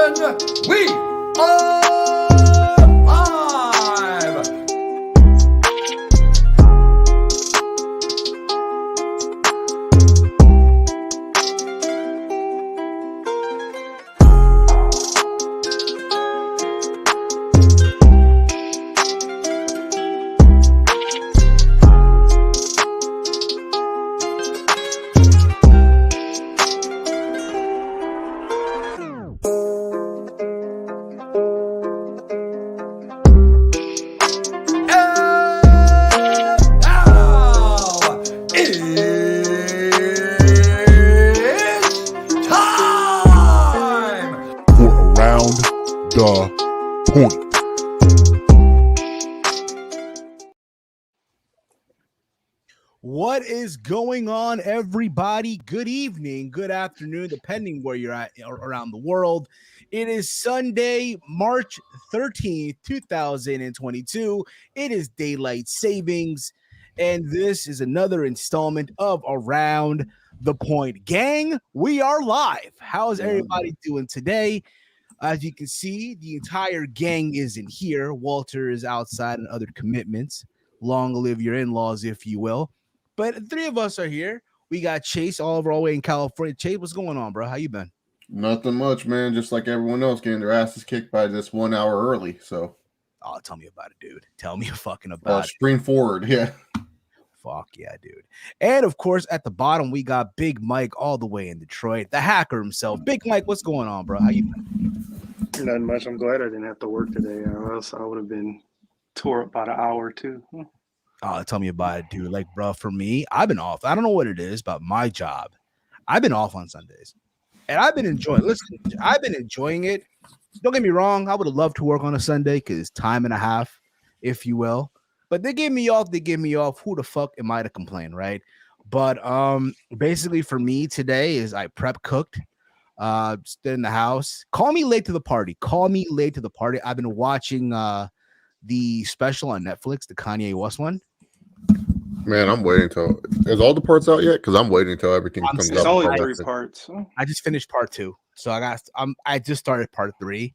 We are live! What is going on, everybody? Good evening, good afternoon, depending where you're at around the world. It is Sunday, March 13th, 2022. It is daylight savings, and this is another installment of Around the Point. Gang, we are live. How's everybody doing today? As you can see, the entire gang isn't here. Walter is outside on other commitments. Long live your in-laws, if you will. But the three of us are here. We got Chase all the way in California. Chase, what's going on, bro? How you been? Nothing much, man. Just like everyone else, getting their asses kicked by this 1 hour early. So, tell me about it, dude. Tell me fucking about it. Spring forward, yeah. Fuck yeah, dude. And of course, at the bottom, we got Big Mike all the way in Detroit, the hacker himself. Big Mike, what's going on, bro? How you been? Nothing much. I'm glad I didn't have to work today, or else I would have been tore up about an hour or two. Tell me about it, dude. Like, bro, for me, I've been off. I don't know what it is about my job. I've been off on Sundays, and I've been enjoying. Listen, I've been enjoying it. Don't get me wrong. I would have loved to work on a Sunday because time and a half, if you will. But they gave me off. They gave me off. Who the fuck am I to complain, right? But basically for me today is I prep cooked. Stood in the house. Call me late to the party. Call me late to the party. I've been watching the special on Netflix, the Kanye West one. Man, I'm waiting till is all the parts out yet? Because I'm waiting till everything comes out. It's only 3 parts. I just finished part 2, so I just started part 3.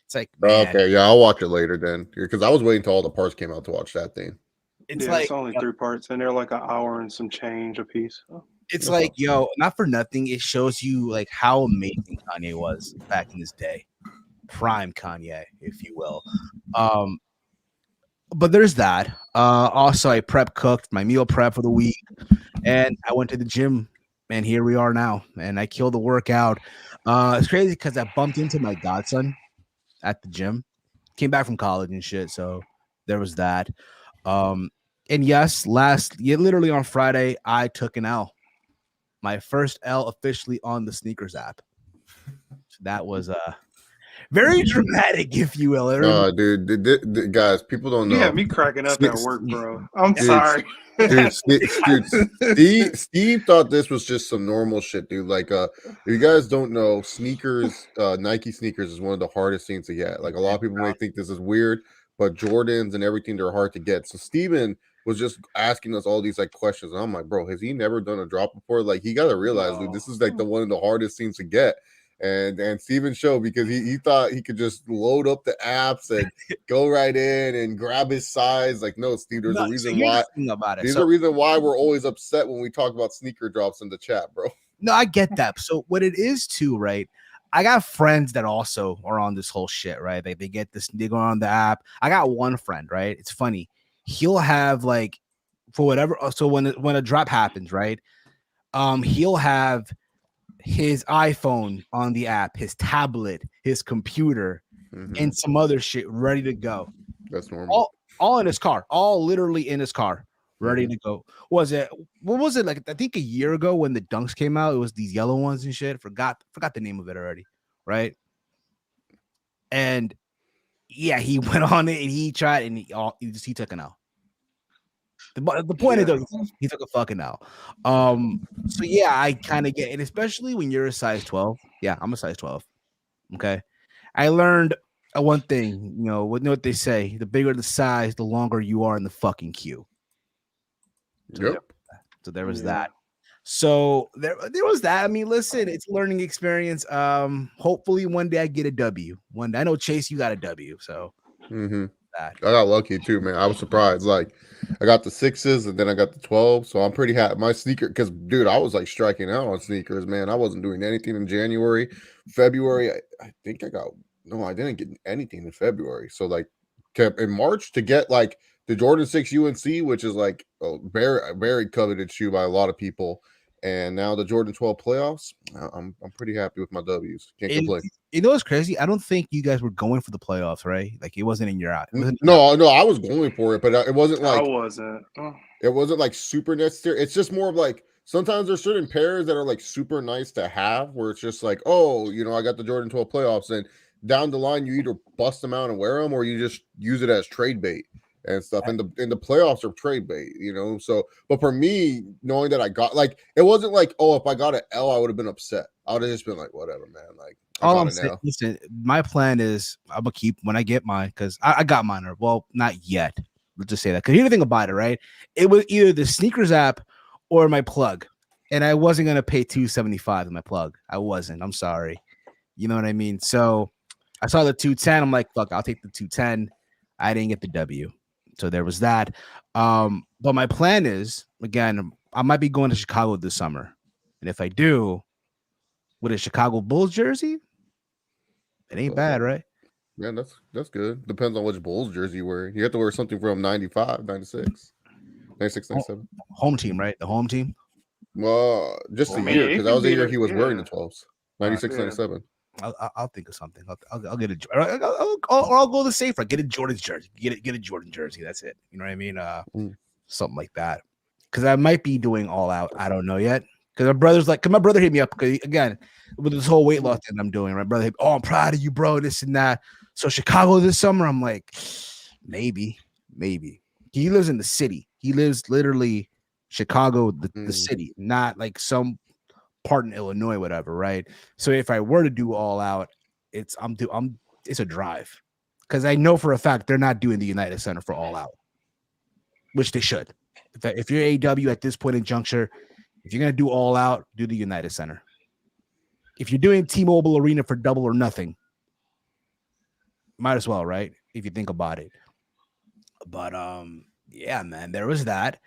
It's like, man, okay, yeah, I'll watch it later then, because I was waiting till all the parts came out to watch that thing. It's only 3 parts, and they're like an hour and some change a piece. It's like, yo, not for nothing. It shows you like how amazing Kanye was back in his day, prime Kanye, if you will. But there's that. Also, I prep cooked my meal prep for the week, and I went to the gym, and here we are now. And I killed the workout. It's crazy because I bumped into my godson at the gym. Came back from college and shit, so there was that. And yes, literally on Friday, I took an L. My first L officially on the sneakers app. So that was very dramatic, if you will. Dude, guys, people don't know. You had me cracking up at work, bro. I'm sorry. Dude, Steve thought this was just some normal shit, dude. Like, if you guys don't know, sneakers, Nike sneakers is one of the hardest things to get. Like, a lot of people may think this is weird, but Jordans and everything, they're hard to get. So Steven was just asking us all these like questions. And I'm like, bro, has he never done a drop before? Like, he got to realize, dude, this is like one of the hardest things to get. And Steven showed because he thought he could just load up the apps and go right in and grab his size. Like, no, Steve, there's a reason why. There's a reason why we're always upset when we talk about sneaker drops in the chat, bro. No, I get that. So what it is too, right? I got friends that also are on this whole shit, right? They get this, they go on the app. I got one friend, right? It's funny. He'll have like for whatever. So when a drop happens, right? He'll have his iPhone on the app, his tablet, his computer, and some other shit ready to go. That's normal. All in his car, all literally in his car, ready to go. What was it like? I think a year ago when the Dunks came out, it was these yellow ones and shit. Forgot the name of it already, right? And yeah, he went on it and he tried and he took an L. The point is, he took a fucking L. So yeah, I kind of get it, especially when you're a size 12. Yeah, I'm a size 12. Okay, I learned one thing. You know what they say: the bigger the size, the longer you are in the fucking queue. So yep. So there was that. So there was that. I mean, listen, it's a learning experience. Hopefully one day I get a W. One day I know Chase, you got a W. So that. I got lucky too, man. I was surprised. Like, I got the 6s and then I got the 12. So I'm pretty happy. My sneaker, because dude, I was like striking out on sneakers, man. I wasn't doing anything in January, February. I think I got no, I didn't get anything in February. So like, in March to get like the Jordan 6 UNC, which is like a very coveted shoe by a lot of people, and now the Jordan 12 playoffs. I'm pretty happy with my W's. Can't complain. You know what's crazy? I don't think you guys were going for the playoffs, right? Like it wasn't in your eye. No, I was going for it, but it wasn't like I wasn't. it wasn't like super necessary. It's just more of like sometimes there's certain pairs that are like super nice to have where it's just like, oh, I got the Jordan 12 playoffs, and down the line you either bust them out and wear them or you just use it as trade bait and stuff. And the playoffs are trade bait, So, but for me, knowing that I got like, it wasn't like, oh, if I got an L, I would have been upset. I would have just been like, whatever, man. Like, all I'm saying, listen, my plan is I'm gonna keep when I get mine because I got mine. Well, not yet. Let's just say that. Because here's the thing about it, right? It was either the sneakers app or my plug, and I wasn't gonna pay $275 in my plug. I wasn't. I'm sorry. You know what I mean? So I saw the 210. I'm like, fuck, I'll take the 210. I didn't get the W, so there was that. But my plan is, again, I might be going to Chicago this summer, and if I do, with a Chicago Bulls jersey, it ain't bad, right? Yeah, that's good. Depends on which Bulls jersey you wear. You have to wear something from 95, 96, 96, 97. Home team, right? The home team. Well, just a year, because that was the year he was wearing the 12s. 96, 97. I'll think of something. I'll get a. I'll go the safe route. Get a Jordan's jersey. Get a Jordan jersey. That's it. You know what I mean? Something like that. Because I might be doing all out. I don't know yet. Because my brother's like, my brother hit me up because again with this whole weight loss thing I'm doing. My brother, I'm proud of you, bro. This and that. So Chicago this summer, I'm like, maybe. He lives in the city. He lives literally Chicago, the city, not like some part in Illinois, whatever, right? So if I were to do all out, it's a drive because I know for a fact they're not doing the United Center for all out, which they should. If you're AW at this point in juncture, if you're gonna do all out, do the United Center. If you're doing T-Mobile Arena for double or nothing, might as well, right? If you think about it. But yeah, man, there was that.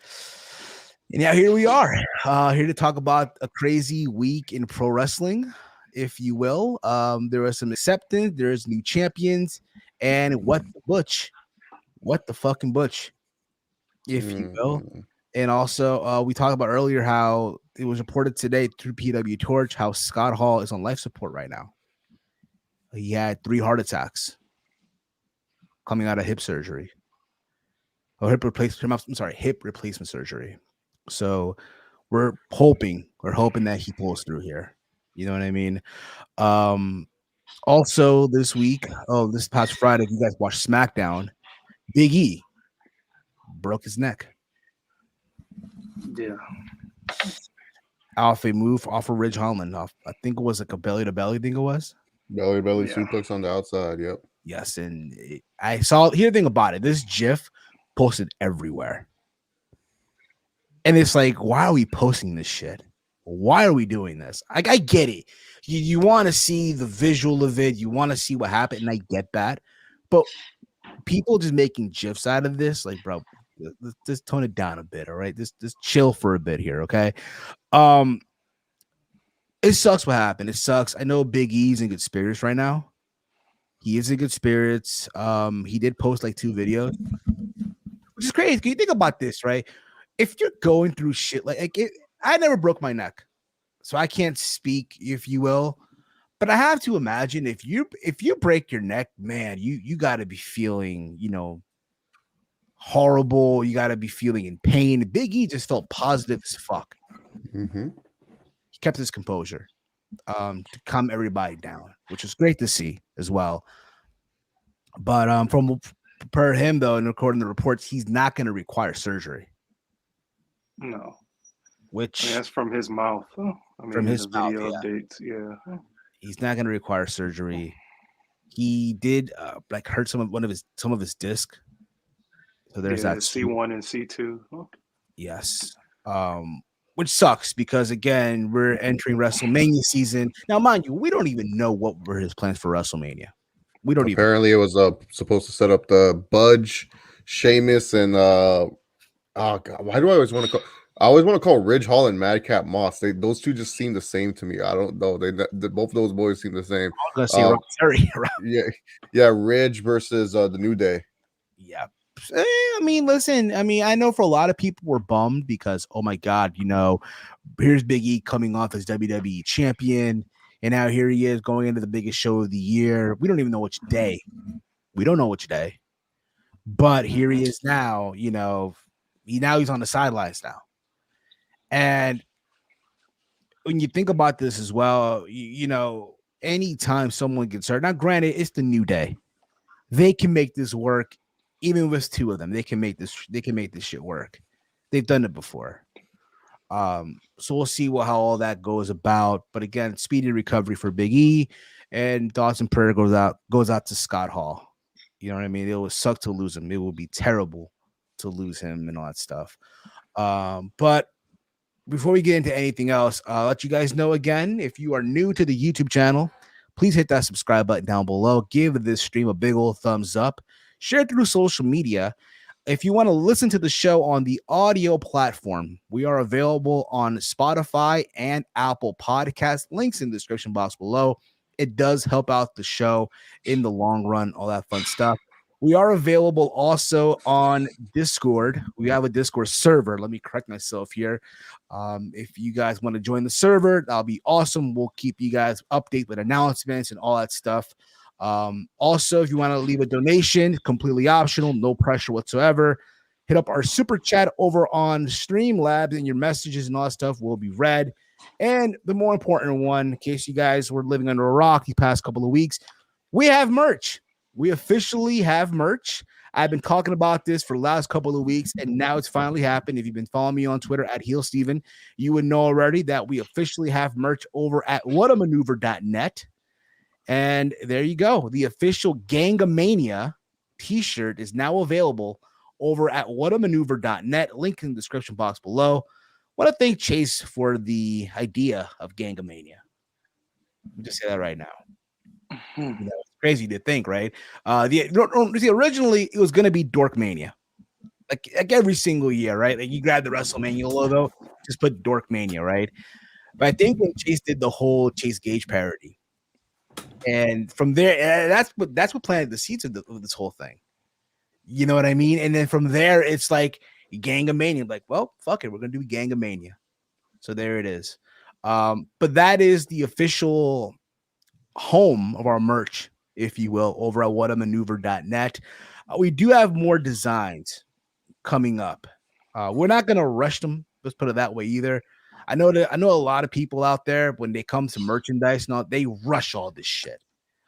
And yeah, here we are, here to talk about a crazy week in pro wrestling, if you will. There was some acceptance, there's new champions, and what the fucking butch, if you will. And also, we talked about earlier how it was reported today through PW Torch how Scott Hall is on life support right now. He had 3 heart attacks coming out of hip surgery. Or hip replacement surgery. So we're hoping that he pulls through here. You know what I mean? Also this week, this past Friday, if you guys watched SmackDown, Big E broke his neck. Yeah. Off a move off of Ridge Holland. I think it was like a belly to belly thing. It was belly suplex on the outside. Yep. Yes, and I saw here the thing about it. This GIF posted everywhere, and it's like, why are we posting this shit? Why are we doing this? I get it. You want to see the visual of it. You want to see what happened, and I get that. But people just making GIFs out of this, like, bro, let's just tone it down a bit, all right? Just chill for a bit here, okay? It sucks what happened. It sucks. I know Big E's in good spirits right now. He is in good spirits. He did post like 2 videos, which is crazy. Can you think about this, right? If you're going through shit I never broke my neck, so I can't speak, if you will. But I have to imagine if you break your neck, man, you got to be feeling, horrible. You got to be feeling in pain. Big E just felt positive as fuck. He kept his composure to calm everybody down, which is great to see as well. But from per him though, and according to the reports, he's not going to require surgery. No. Which that's from his mouth. From his mouth, video updates, he's not going to require surgery. He did hurt some of his disc. So there's that C1 and C2. Yes. which sucks because again, we're entering WrestleMania season. Now, mind you, we don't even know what were his plans for WrestleMania. We don't even. Apparently, it was supposed to set up the Budge, Sheamus, and oh god, why do I always want to call? I always want to call Ridge Hall and Madcap Moss. Those two just seem the same to me. I don't know. They both those boys seem the same. I'm gonna say Rob Terry. Yeah, Ridge versus the New Day. Yeah. I mean, listen, I know for a lot of people were bummed because, oh my God, here's Big E coming off as WWE champion, and now here he is going into the biggest show of the year. We don't even know which day. We don't know which day, but here he is now. He's on the sidelines now, and when you think about this as well, anytime someone gets hurt, now granted, it's the New Day, they can make this work. Even with two of them, they can make this shit work. They've done it before. So we'll see how all that goes about. But again, speedy recovery for Big E, and thoughts and prayer goes out to Scott Hall. You know what I mean? It would suck to lose him. It would be terrible to lose him and all that stuff. But before we get into anything else, I'll let you guys know again, if you are new to the YouTube channel, please hit that subscribe button down below. Give this stream a big old thumbs up. Share it through social media. If you want to listen to the show on the audio platform, we are available on Spotify and Apple Podcasts. Links in the description box below. It does help out the show in the long run, all that fun stuff. We are available also on Discord. We have a Discord server. Let me correct myself here. If you guys want to join the server, that'll be awesome. We'll keep you guys updated with announcements and all that stuff. Also, if you want to leave a donation, completely optional, no pressure whatsoever, hit up our super chat over on Streamlabs, and your messages and all that stuff will be read. And the more important one, in case you guys were living under a rock the past couple of weeks, we have merch. We officially have merch. I've been talking about this for the last couple of weeks, and now it's finally happened. If you've been following me on Twitter at HeelSteven, you would know already that we officially have merch over at WhatAManeuver.net. And there you go. The official GangAMania t-shirt is now available over at WhatAManeuver.net. Link in the description box below. I want to thank Chase for the idea of GangAMania. Let me just say that right now. It's crazy to think, right? Originally, it was going to be Dorkmania. Like every single year, right? Like you grab the WrestleMania logo, just put Dorkmania, right? But I think when Chase did the whole Chase Gage parody, and from there, that's what planted the seeds of this whole thing. You know what I mean? And then from there, it's like GangAMania. Like, well, fuck it, we're gonna do GangAMania. So there it is. But that is the official home of our merch, if you will, over at WhatAManeuver.net. We do have more designs coming up. We're not gonna rush them. Let's put it that way either. I know a lot of people out there, when they come to merchandise, they rush all this shit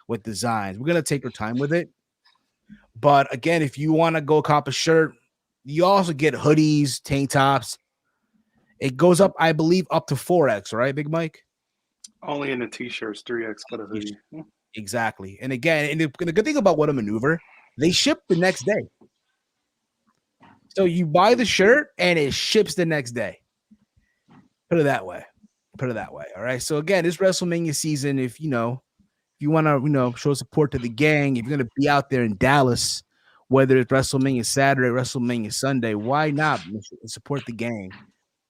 with designs. We're going to take our time with it. But again, if you want to go cop a shirt, you also get hoodies, tank tops. It goes up, I believe, up to 4X, right, Big Mike? Only in the t-shirts, 3X for the hoodie. Exactly. And again, the good thing about WhatAManeuver, they ship the next day. So you buy the shirt and it ships the next day. Put it that way. All right. So again, this WrestleMania season, if you want to, show support to the gang, if you're going to be out there in Dallas, whether it's WrestleMania Saturday, WrestleMania Sunday, why not support the gang?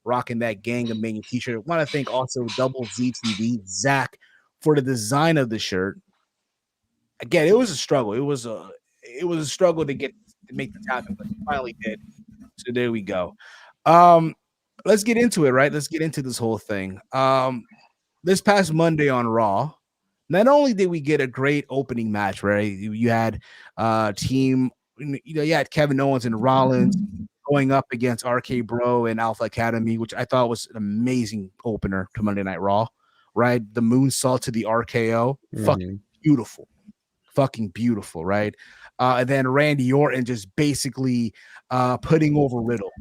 Rocking that GangAMania t-shirt. I want to thank also Double ZTV, Zach, for the design of the shirt. Again, it was a struggle. It was a struggle to make this happen, but we finally did. So there we go. Let's get into it, right? Let's get into this whole thing. This past Monday on Raw, not only did we get a great opening match, right? You had team, you had Kevin Owens and Rollins going up against RK Bro and Alpha Academy, which I thought was an amazing opener to Monday Night Raw, right? The moonsault to the RKO, fucking beautiful, right? And then Randy Orton just basically putting over Riddle,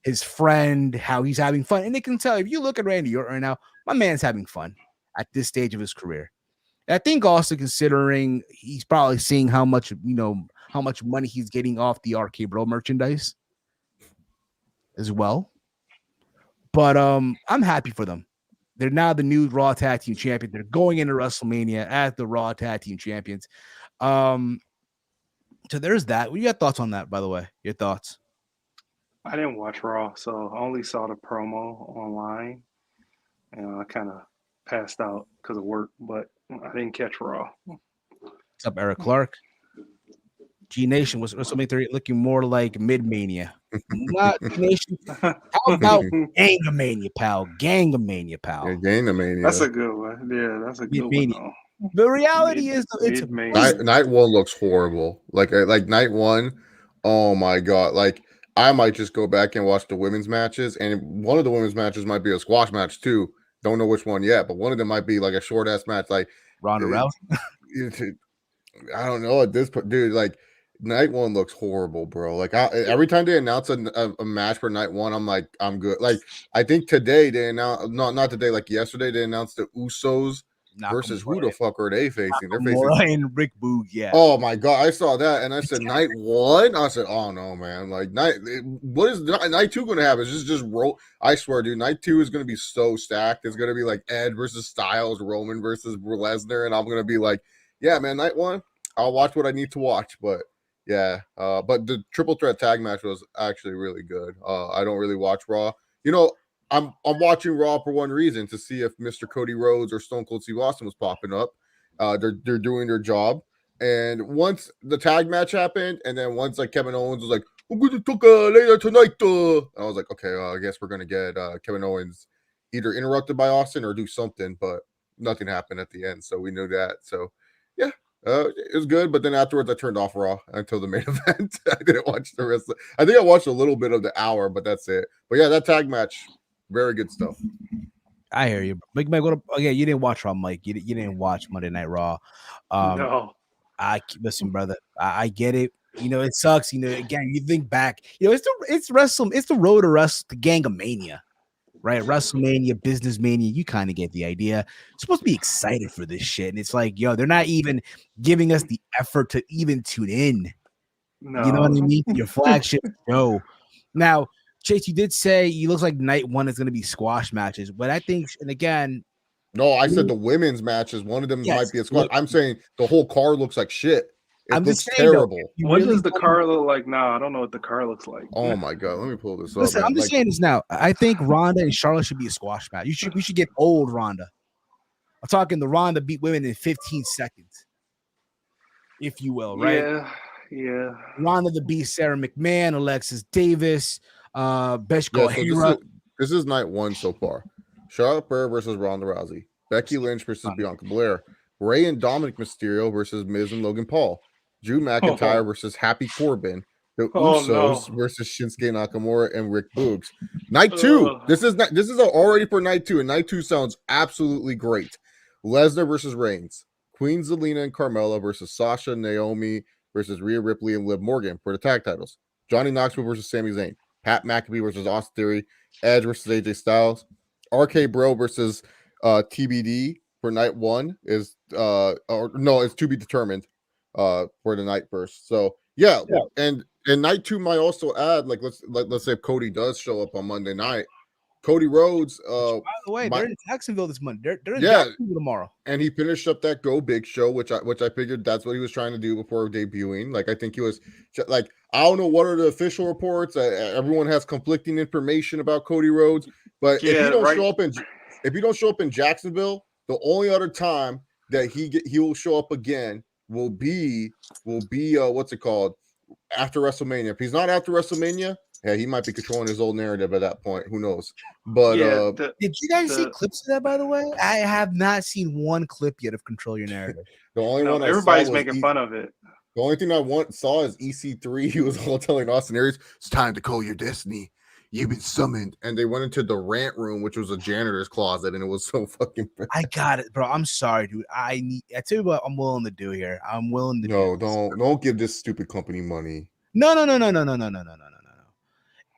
his friend, how he's having fun. And they can tell, if you look at Randy Orton right now, my man's having fun at this stage of his career. And I think also considering he's probably seeing how much money he's getting off the RK Bro merchandise as well. But I'm happy for them. They're now the new Raw Tag Team Champion. They're going into WrestleMania as the Raw Tag Team Champions. So there's that. What you got thoughts on that, by the way? Your thoughts? I didn't watch Raw, so I only saw the promo online, and I kind of passed out because of work, but I didn't catch Raw. What's up, Eric Clark? G Nation was WrestleMania looking more like Mid-Mania. Not G Nation. How about GangAMania, pal? GangAMania, pal. Yeah, GangAMania. That's a good one. Yeah, that's a good Mid-Mania. one. The reality is, it's night one looks horrible. Like night one. Oh my god! Like I might just go back and watch the women's matches, and one of the women's matches might be a squash match too. Don't know which one yet, but one of them might be like a short ass match, like Ronda Rousey. I don't know at this point, dude. Like night one looks horrible, bro. Like every time they announce a match for night one, I'm like, I'm good. Like I think today they announced, not today, like yesterday they announced the Usos versus who the fuck are they facing? They're facing and Rick Boog. Yeah. Oh my god, I saw that and I said night one. I said, oh no, man. Like what is night two going to have? Is just roll? I swear, dude. Night two is going to be so stacked. It's going to be like Ed versus Styles, Roman versus Lesnar, and I'm going to be like, yeah, man. Night one, I'll watch what I need to watch, but. Yeah, but the triple threat tag match was actually really good. I don't really watch Raw. You know, I'm watching Raw for one reason, to see if Mr. Cody Rhodes or Stone Cold Steve Austin was popping up. They're doing their job. And once the tag match happened, and then once like Kevin Owens was like, "I'm going to talk later tonight," I was like, okay, I guess we're gonna get Kevin Owens either interrupted by Austin or do something, but nothing happened at the end, so we knew that. So yeah. It was good, but then afterwards I turned off Raw until the main event. I didn't watch the rest. I think I watched a little bit of the hour, but that's it. But yeah, that tag match, very good stuff. I hear you, Mike. Yeah, you didn't watch Raw, Mike. You didn't watch Monday Night Raw. No. Listen, brother. I get it. You know, it sucks. You know, again, you think back. You know, it's the road to the GangAMania. Right, WrestleMania, Business Mania, you kind of get the idea. You're supposed to be excited for this shit, and it's like, yo, they're not even giving us the effort to even tune in. No. You know what I mean? Your flagship show. Now, Chase, you did say you looks like night one is going to be squash matches, but I think, and again, no, I said the women's matches. One of them might be a squash. I'm saying the whole card looks like shit. It looks terrible. What does the car look like now? I don't know what the car looks like. Oh my god, let me pull this up. Listen, I'm just saying this now. I think Ronda and Charlotte should be a squash match. We should get old Ronda. I'm talking the Ronda beat women in 15 seconds, if you will, right? Yeah. Ronda the Beast, Sarah McMahon, Alexis Davis, Beshko Hira. This is night one so far. Charlotte Flair versus Ronda Rousey. Becky Lynch versus Bianca Belair. Rey and Dominic Mysterio versus Miz and Logan Paul. Drew McIntyre versus Happy Corbin. The Usos versus Shinsuke Nakamura and Rick Boogs. Night two. This is already for night two, and night two sounds absolutely great. Lesnar versus Reigns. Queen Zelina and Carmella versus Sasha, Naomi versus Rhea Ripley and Liv Morgan for the tag titles. Johnny Knoxville versus Sami Zayn. Pat McAfee versus Austin Theory. Edge versus AJ Styles. RK Bro versus TBD for night one is it's to be determined for the night first. So yeah. And night two might also add, like let's say if Cody does show up on Monday night, Cody Rhodes. By the way, they're in Jacksonville this Monday. They're in Jacksonville tomorrow. And he finished up that Go Big show, which I figured that's what he was trying to do before debuting. Like I think he was like, I don't know what are the official reports. Everyone has conflicting information about Cody Rhodes, but if you don't show up in Jacksonville, the only other time that he will show up again will be what's it called, after WrestleMania. If he's not after WrestleMania, yeah, he might be controlling his old narrative at that point. Who knows? But did you guys see clips of that? By the way, I have not seen one clip yet of Control Your Narrative. The only one everybody's making fun of it. The only thing I saw is EC3. He was all telling Austin Aries, "It's time to call your destiny. You've been summoned." And they went into the rant room, which was a janitor's closet, and it was so fucking bad. I got it, bro. I'm sorry, dude. I tell you what I'm willing to do here. I'm willing to don't give this stupid company money. No.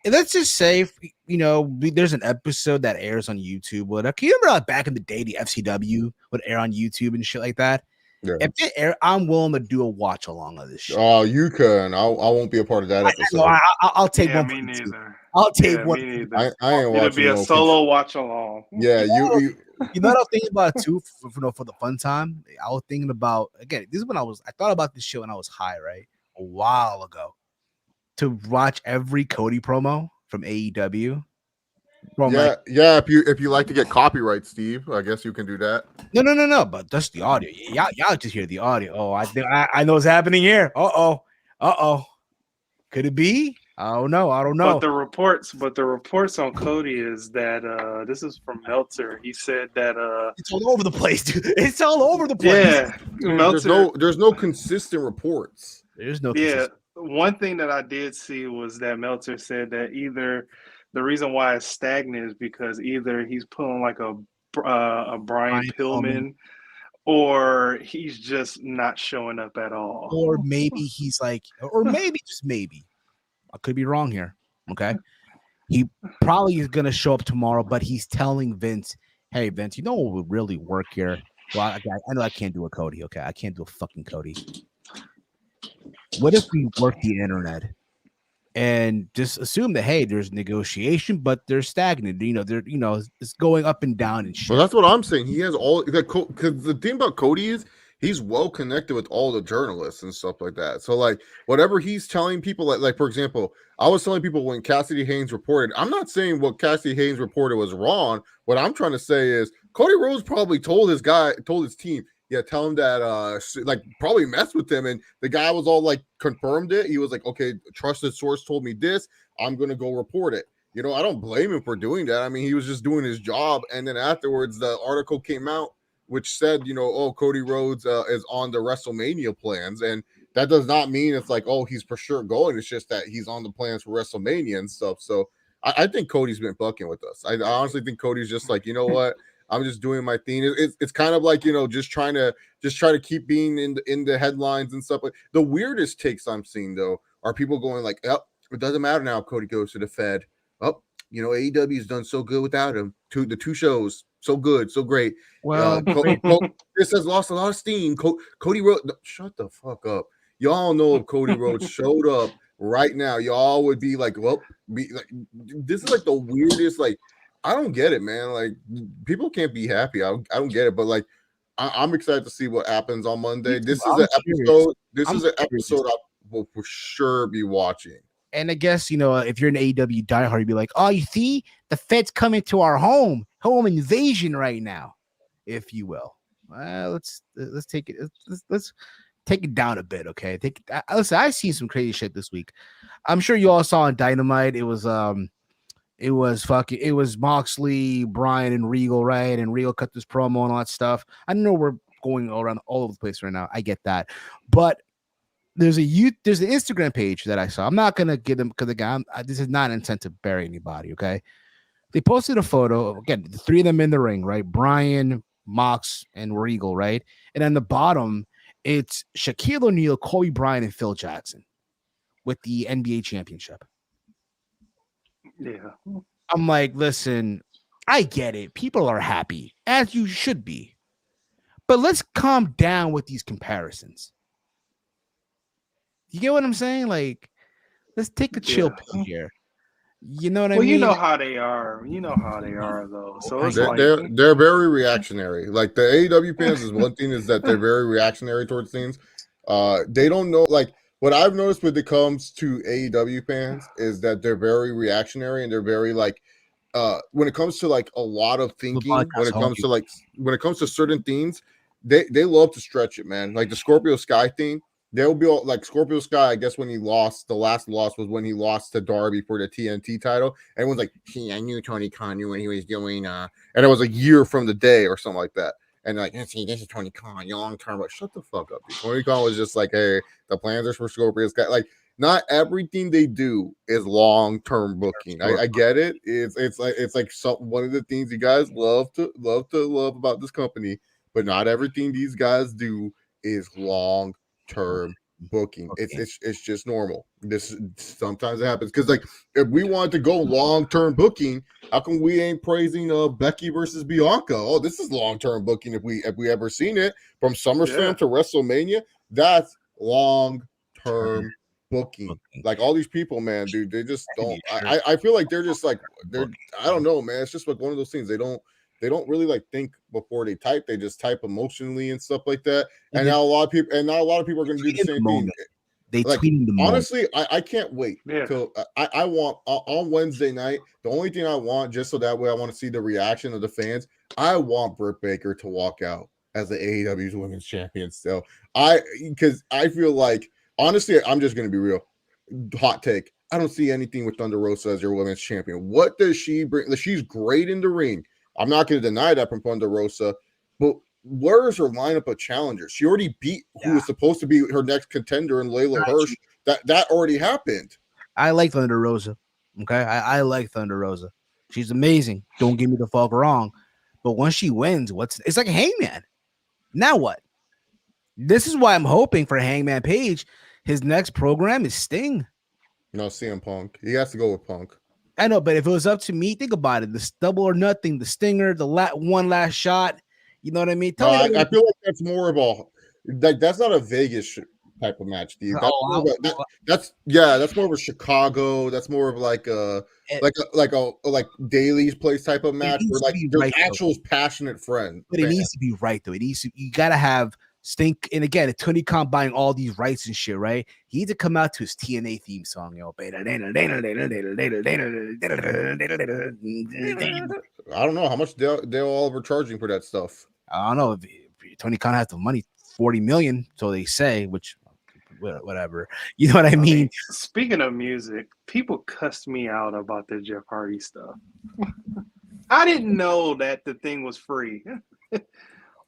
And let's just say, there's an episode that airs on YouTube. Can you remember back in the day, the FCW would air on YouTube and shit like that? Yeah. If they air, I'm willing to do a watch along of this shit. Oh, you can. I won't be a part of that episode. I'll take Yeah, one. me for the team. neither. I'll take Yeah, one. me for the neither. I ain't It'll watching be a no solo watch along. Yeah, you You know what I was thinking about too for the fun time? I was thinking about, again, this is when I thought about this shit when I was high, right? A while ago. To watch every Cody promo from AEW. From yeah. If you like to get copyright, Steve, I guess you can do that. No, but that's the audio. Y'all just hear the audio. Oh, I know what's happening here. Uh-oh. Could it be? I don't know. But the reports on Cody is that this is from Meltzer. He said that it's all over the place, dude. It's all over the place. Yeah, Meltzer. There's no consistent reports. There's no Yeah, one thing that I did see was that Meltzer said that either the reason why it's stagnant is because either he's pulling like a Brian Pillman, or he's just not showing up at all. Or maybe he's like, or maybe just maybe, I could be wrong here. Okay, he probably is gonna show up tomorrow, but he's telling Vince, "Hey, Vince, you know what would really work here? Well, I know I can't do a Cody. Okay, I can't do a fucking Cody. What if we work the internet and just assume that, hey, there's negotiation, but they're stagnant. It's going up and down and shit." Well, that's what I'm saying. He has all that because the thing about Cody is he's well connected with all the journalists and stuff like that. So like whatever he's telling people, like for example, I was telling people when Cassidy Haynes reported, I'm not saying what Cassidy Haynes reported was wrong. What I'm trying to say is Cody Rhodes probably told his team, yeah, tell him that like probably messed with him, and the guy was all like confirmed it. He was like, okay, trusted source told me this, I'm gonna go report it. You know, I don't blame him for doing that. I mean, he was just doing his job. And then afterwards, the article came out, which said, oh, Cody Rhodes is on the WrestleMania plans. And that does not mean it's like, oh, he's for sure going. It's just that he's on the plans for WrestleMania and stuff. So I think Cody's been fucking with us. I honestly think Cody's just like, you know what? I'm just doing my thing. It's kind of like, just try to keep being in the headlines and stuff. But the weirdest takes I'm seeing, though, are people going like, oh, it doesn't matter now if Cody goes to the Fed. Oh, AEW's done so good without him. The two shows, so good, so great. Well, this has lost a lot of steam. Cody Rhodes, shut the fuck up. Y'all know if Cody Rhodes showed up right now, y'all would be like, well, this is like the weirdest. Like, I don't get it, man. Like, people can't be happy. I don't get it, but like, I'm excited to see what happens on Monday. This is an episode I will for sure be watching. And I guess, if you're an AEW diehard, you'd be like, oh, you see, the Fed's coming to our home invasion right now, if you will. Let's take it. Let's take it down a bit, okay? Listen, I've seen some crazy shit this week. I'm sure you all saw on Dynamite. It was Moxley, Bryan, and Regal, right? And Regal cut this promo and all that stuff. I know we're going around all over the place right now. I get that, but there's an Instagram page that I saw. I'm not gonna give them because again, this is not an intent to bury anybody. Okay, they posted a photo of, again, the three of them in the ring, right? Bryan, Mox, and Regal, right? And on the bottom, it's Shaquille O'Neal, Kobe Bryant, and Phil Jackson with the NBA championship. Yeah, I'm like, listen, I get it. People are happy, as you should be, but let's calm down with these comparisons. You get what I'm saying? Like, let's take a chill pill here. You know what I mean? You know how they are. You know how they are, though. So it's they're very reactionary. Like the AEW fans is one thing, is that they're very reactionary towards things. They don't know. Like what I've noticed when it comes to AEW fans is that they're very reactionary and they're very like. When it comes to like a lot of thinking, when it comes to certain things, they love to stretch it, man. Like the Scorpio Sky thing. They'll be all, like Scorpio Sky, I guess when he lost, the last loss was when he lost to Darby for the TNT title. Everyone's like, see, I knew Tony Khan knew what he was doing. And it was a year from the day or something like that. And like, see, this is Tony Khan, long term. But shut the fuck up, dude. Tony Khan was just like, hey, the plans are for Scorpio Sky. Like, not everything they do is long term booking. I get it. It's like one of the things you guys love about this company, but not everything these guys do is long term booking. Okay. It's just normal. This sometimes it happens because like if we wanted to go long-term booking, how come we ain't praising Becky versus Bianca? Oh, this is long-term booking if we ever seen it from SummerSlam to WrestleMania. That's long-term booking. Like all these people, man, dude, they just don't. I feel like they're just like they're. I don't know, man. It's just like one of those things. They don't really like think before they type. They just type emotionally and stuff like that. And now a lot of people are going to do the same thing. They like, tweeting the honestly, I can't wait till I want on Wednesday night. The only thing I want, just so that way I want to see the reaction of the fans. I want Britt Baker to walk out as the AEW's Women's Champion. Still, because I feel like honestly, I'm just going to be real. Hot take. I don't see anything with Thunder Rosa as your Women's Champion. What does she bring? She's great in the ring. I'm not going to deny that from Thunder Rosa, but where is her lineup of challengers? She already beat who was supposed to be her next contender in Layla Hirsch. That already happened. I like Thunder Rosa. Okay, I like Thunder Rosa. She's amazing. Don't get me the fuck wrong, but once she wins, it's like a Hangman. Now what? This is why I'm hoping for Hangman Page. His next program is Sting. No, CM Punk. He has to go with Punk. I know, but if it was up to me, think about it. The double or nothing, the stinger, the one last shot. You know what I mean? I feel like that's more of a that's not a Vegas type of match, Steve. That's more of a Chicago. That's more of like a Daly's place type of match where like there's actual passionate friends. But it needs to be right though. You gotta have Stink, and again, Tony Khan buying all these rights and shit, right? He need to come out to his TNA theme song, yo. I don't know how much they're all were charging for that stuff. I don't know if Tony Khan has the money, 40 million, so they say, which whatever. You know what I mean? Speaking of music, people cussed me out about the Jeff Hardy stuff. I didn't know that the thing was free.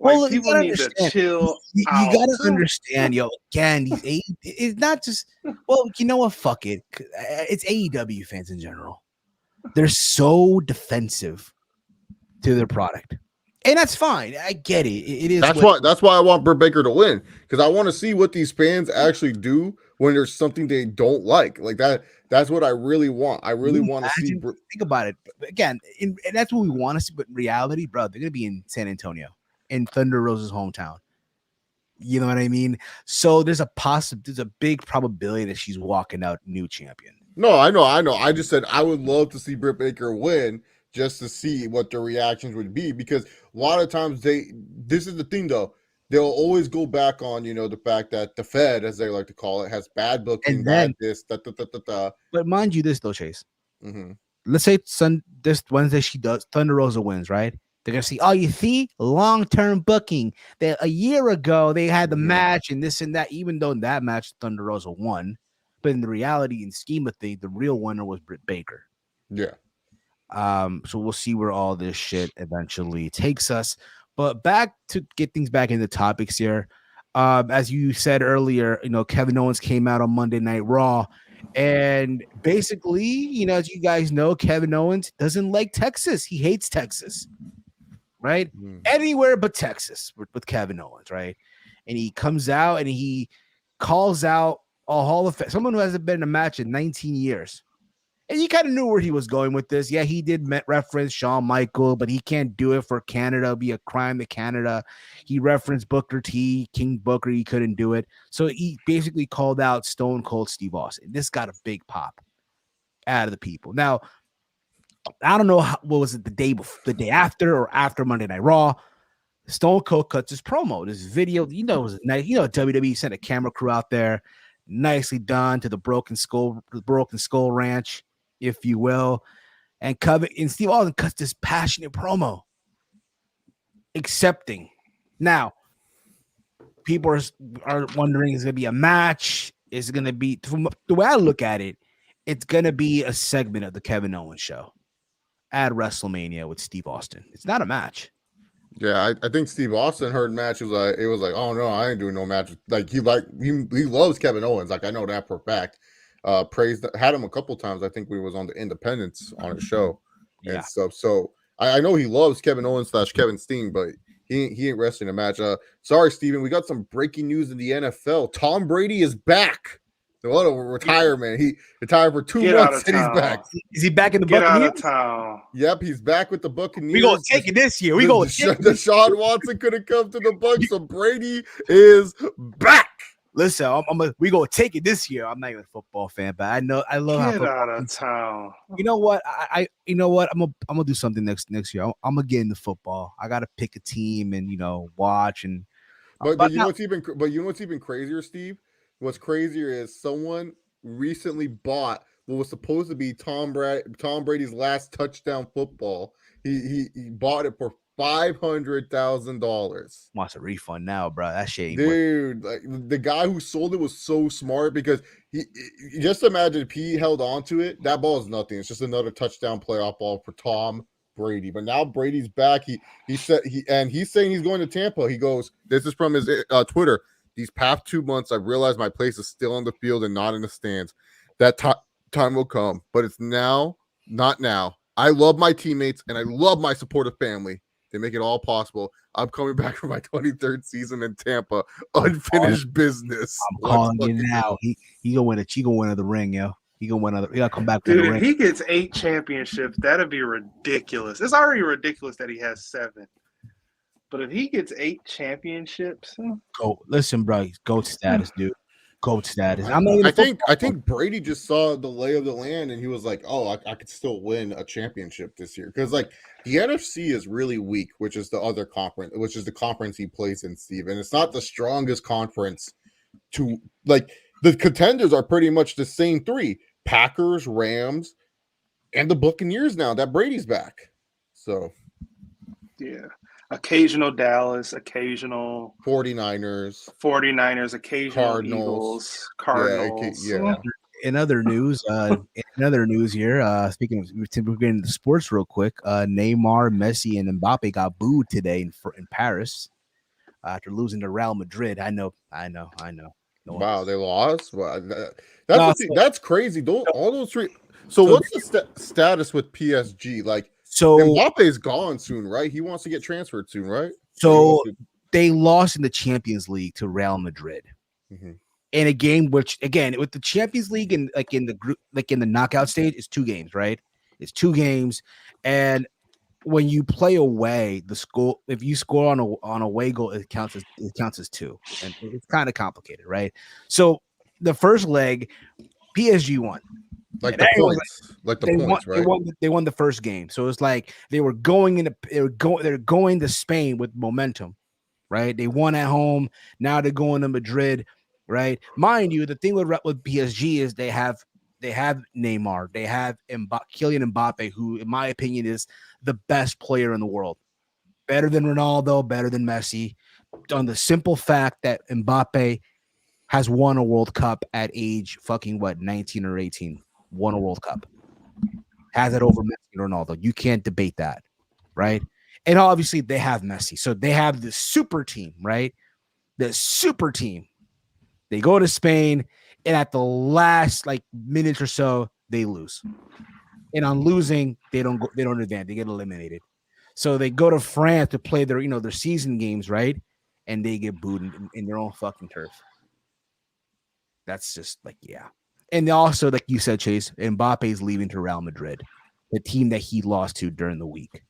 Well, people need to chill out. You gotta understand, yo. Again, it's not just. Well, you know what? Fuck it. It's AEW fans in general. They're so defensive to their product, and that's fine. I get it. It is. That's why I want Britt Baker to win, because I want to see what these fans actually do when there's something they don't like that. That's what I really want. I really want to see. Think about it again, and that's what we want to see. But in reality, bro, they're gonna be in San Antonio, in Thunder Rosa's hometown. You know what I mean? So there's a big probability that she's walking out new champion. No, I know. I just said I would love to see Britt Baker win just to see what the reactions would be, because a lot of times this is the thing though, they'll always go back on, the fact that the Fed, as they like to call it, has bad booking, bad this, But mind you this though, Chase. Mm-hmm. Let's say this Wednesday she does, Thunder Rosa wins, right? They're gonna see, oh, you see, long-term booking. That a year ago they had the match and this and that, even though in that match Thunder Rosa won, but in the reality and scheme of things, the real winner was Britt Baker. Yeah. So we'll see where all this shit eventually takes us. But back to get things back into topics here. As you said earlier, Kevin Owens came out on Monday Night Raw, and basically, as you guys know, Kevin Owens doesn't like Texas. He hates Texas. Right? Anywhere but Texas with Kevin Owens, right? And he comes out and he calls out a Hall of Fame, someone who hasn't been in a match in 19 years. And you kind of knew where he was going with this. Yeah, he did reference Shawn Michaels, but he can't do it for Canada. It'd be a crime to Canada. He referenced Booker T, King Booker. He couldn't do it. So he basically called out Stone Cold Steve Austin. This got a big pop out of the people. Now, I don't know what was it, the day after or after Monday Night Raw. Stone Cold cuts his promo. This video, it was nice. WWE sent a camera crew out there, nicely done, to the Broken Skull Ranch, if you will. And Steve Austin cuts this passionate promo, accepting. Now, people are wondering, is it going to be a match? Is it going to be, from the way I look at it, it's going to be a segment of the Kevin Owens show at WrestleMania with Steve Austin. It's not a match. Yeah, I think Steve Austin heard match was like, it was like, oh no, I ain't doing no match. Like he loves Kevin Owens. Like I know that for a fact. Had him a couple times. I think we was on the Independence on a show and stuff. So I know he loves Kevin Owens / Kevin Steen, but He ain't wrestling a match. Sorry, Steven. We got some breaking news in the NFL. Tom Brady is back. What a retirement. He retired for 2 months and he's back. Is he back in the Get Buccaneers? out of town. Yep, he's back with the Buccaneers. We gonna take it this year. Deshaun Watson couldn't come to the Bucs, so Brady is back. Listen, we gonna take it this year. I'm not even a football fan, but I love how Get out of town. You know what? You know what? I'm gonna do something next year. I'm gonna get into football. I gotta pick a team and watch and. But you know what's even crazier, Steve? What's crazier is someone recently bought what was supposed to be Tom Brady's last touchdown football. He bought it for $500,000. Wants a refund now, bro. That shit, dude. Like the guy who sold it was so smart because he just imagine if he held on to it. That ball is nothing. It's just another touchdown playoff ball for Tom Brady. But now Brady's back. He's saying he's going to Tampa. He goes. This is from his Twitter. These past 2 months, I've realized my place is still on the field and not in the stands. That time will come, but it's now, not now. I love my teammates and I love my supportive family. They make it all possible. I'm coming back for my 23rd season in Tampa. Unfinished business. I'm calling you now. He gonna win the ring, yo. He gotta come back to Dude, the if ring. he gets 8 championships, that'd be ridiculous. It's already ridiculous that he has 7. But if he gets 8 championships, Listen, bro, he's GOAT status, dude. GOAT status. I think Brady just saw the lay of the land and he was like, "Oh, I could still win a championship this year." Because like the NFC is really weak, which is the other conference, which is the conference he plays in, Steve. And it's not the strongest conference to like the contenders are pretty much the same 3: Packers, Rams, and the Buccaneers now that Brady's back. So yeah. Occasional Dallas, occasional 49ers, occasional Eagles, Cardinals. Yeah. In other news, here, speaking of, we're getting into sports real quick. Neymar, Messi, and Mbappe got booed today in Paris after losing to Real Madrid. I know. Wow, they lost. Wow, that's crazy. All those 3. So what's the status with PSG? Like. So Mbappe's gone soon, right? He wants to get transferred soon, right? So they lost in the Champions League to Real Madrid in a game which, again, with the Champions League and like in the group, like in the knockout stage, it's 2 games, right? It's 2 games, and when you play away, the score, if you score on away goal, it counts as 2, and it's kind of complicated, right? So the first leg, PSG won. Like the points, right? They won the first game, so it's like they're going to Spain with momentum, right? They won at home. Now they're going to Madrid, right? Mind you, the thing with PSG is they have Neymar, they have Kylian Mbappe, who, in my opinion, is the best player in the world, better than Ronaldo, better than Messi. On the simple fact that Mbappe has won a World Cup at age 19 or 18. Won a World Cup, has it over Messi and Ronaldo. You can't debate that, right? And obviously they have Messi, so they have the super team, right? The super team. They go to Spain, and at the last minute or so, they lose. And on losing, they don't advance. They get eliminated. So they go to France to play their their season games, right? And they get booed in their own fucking turf. That's just yeah. And also, like you said, Chase, Mbappe's leaving to Real Madrid, the team that he lost to during the week.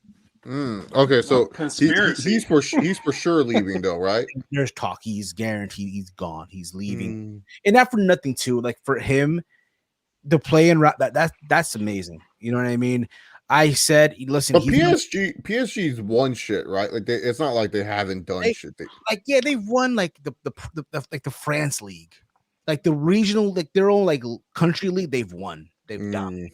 Okay, so he's for sure leaving, though, right? There's talk. He's guaranteed he's gone. He's leaving, and not for nothing too. Like for him, the play and that's amazing. You know what I mean? I said, listen, but PSG's won shit, right? Like it's not like they haven't done shit. They've won the France league. Like the regional, their own country league, they've won. They've done.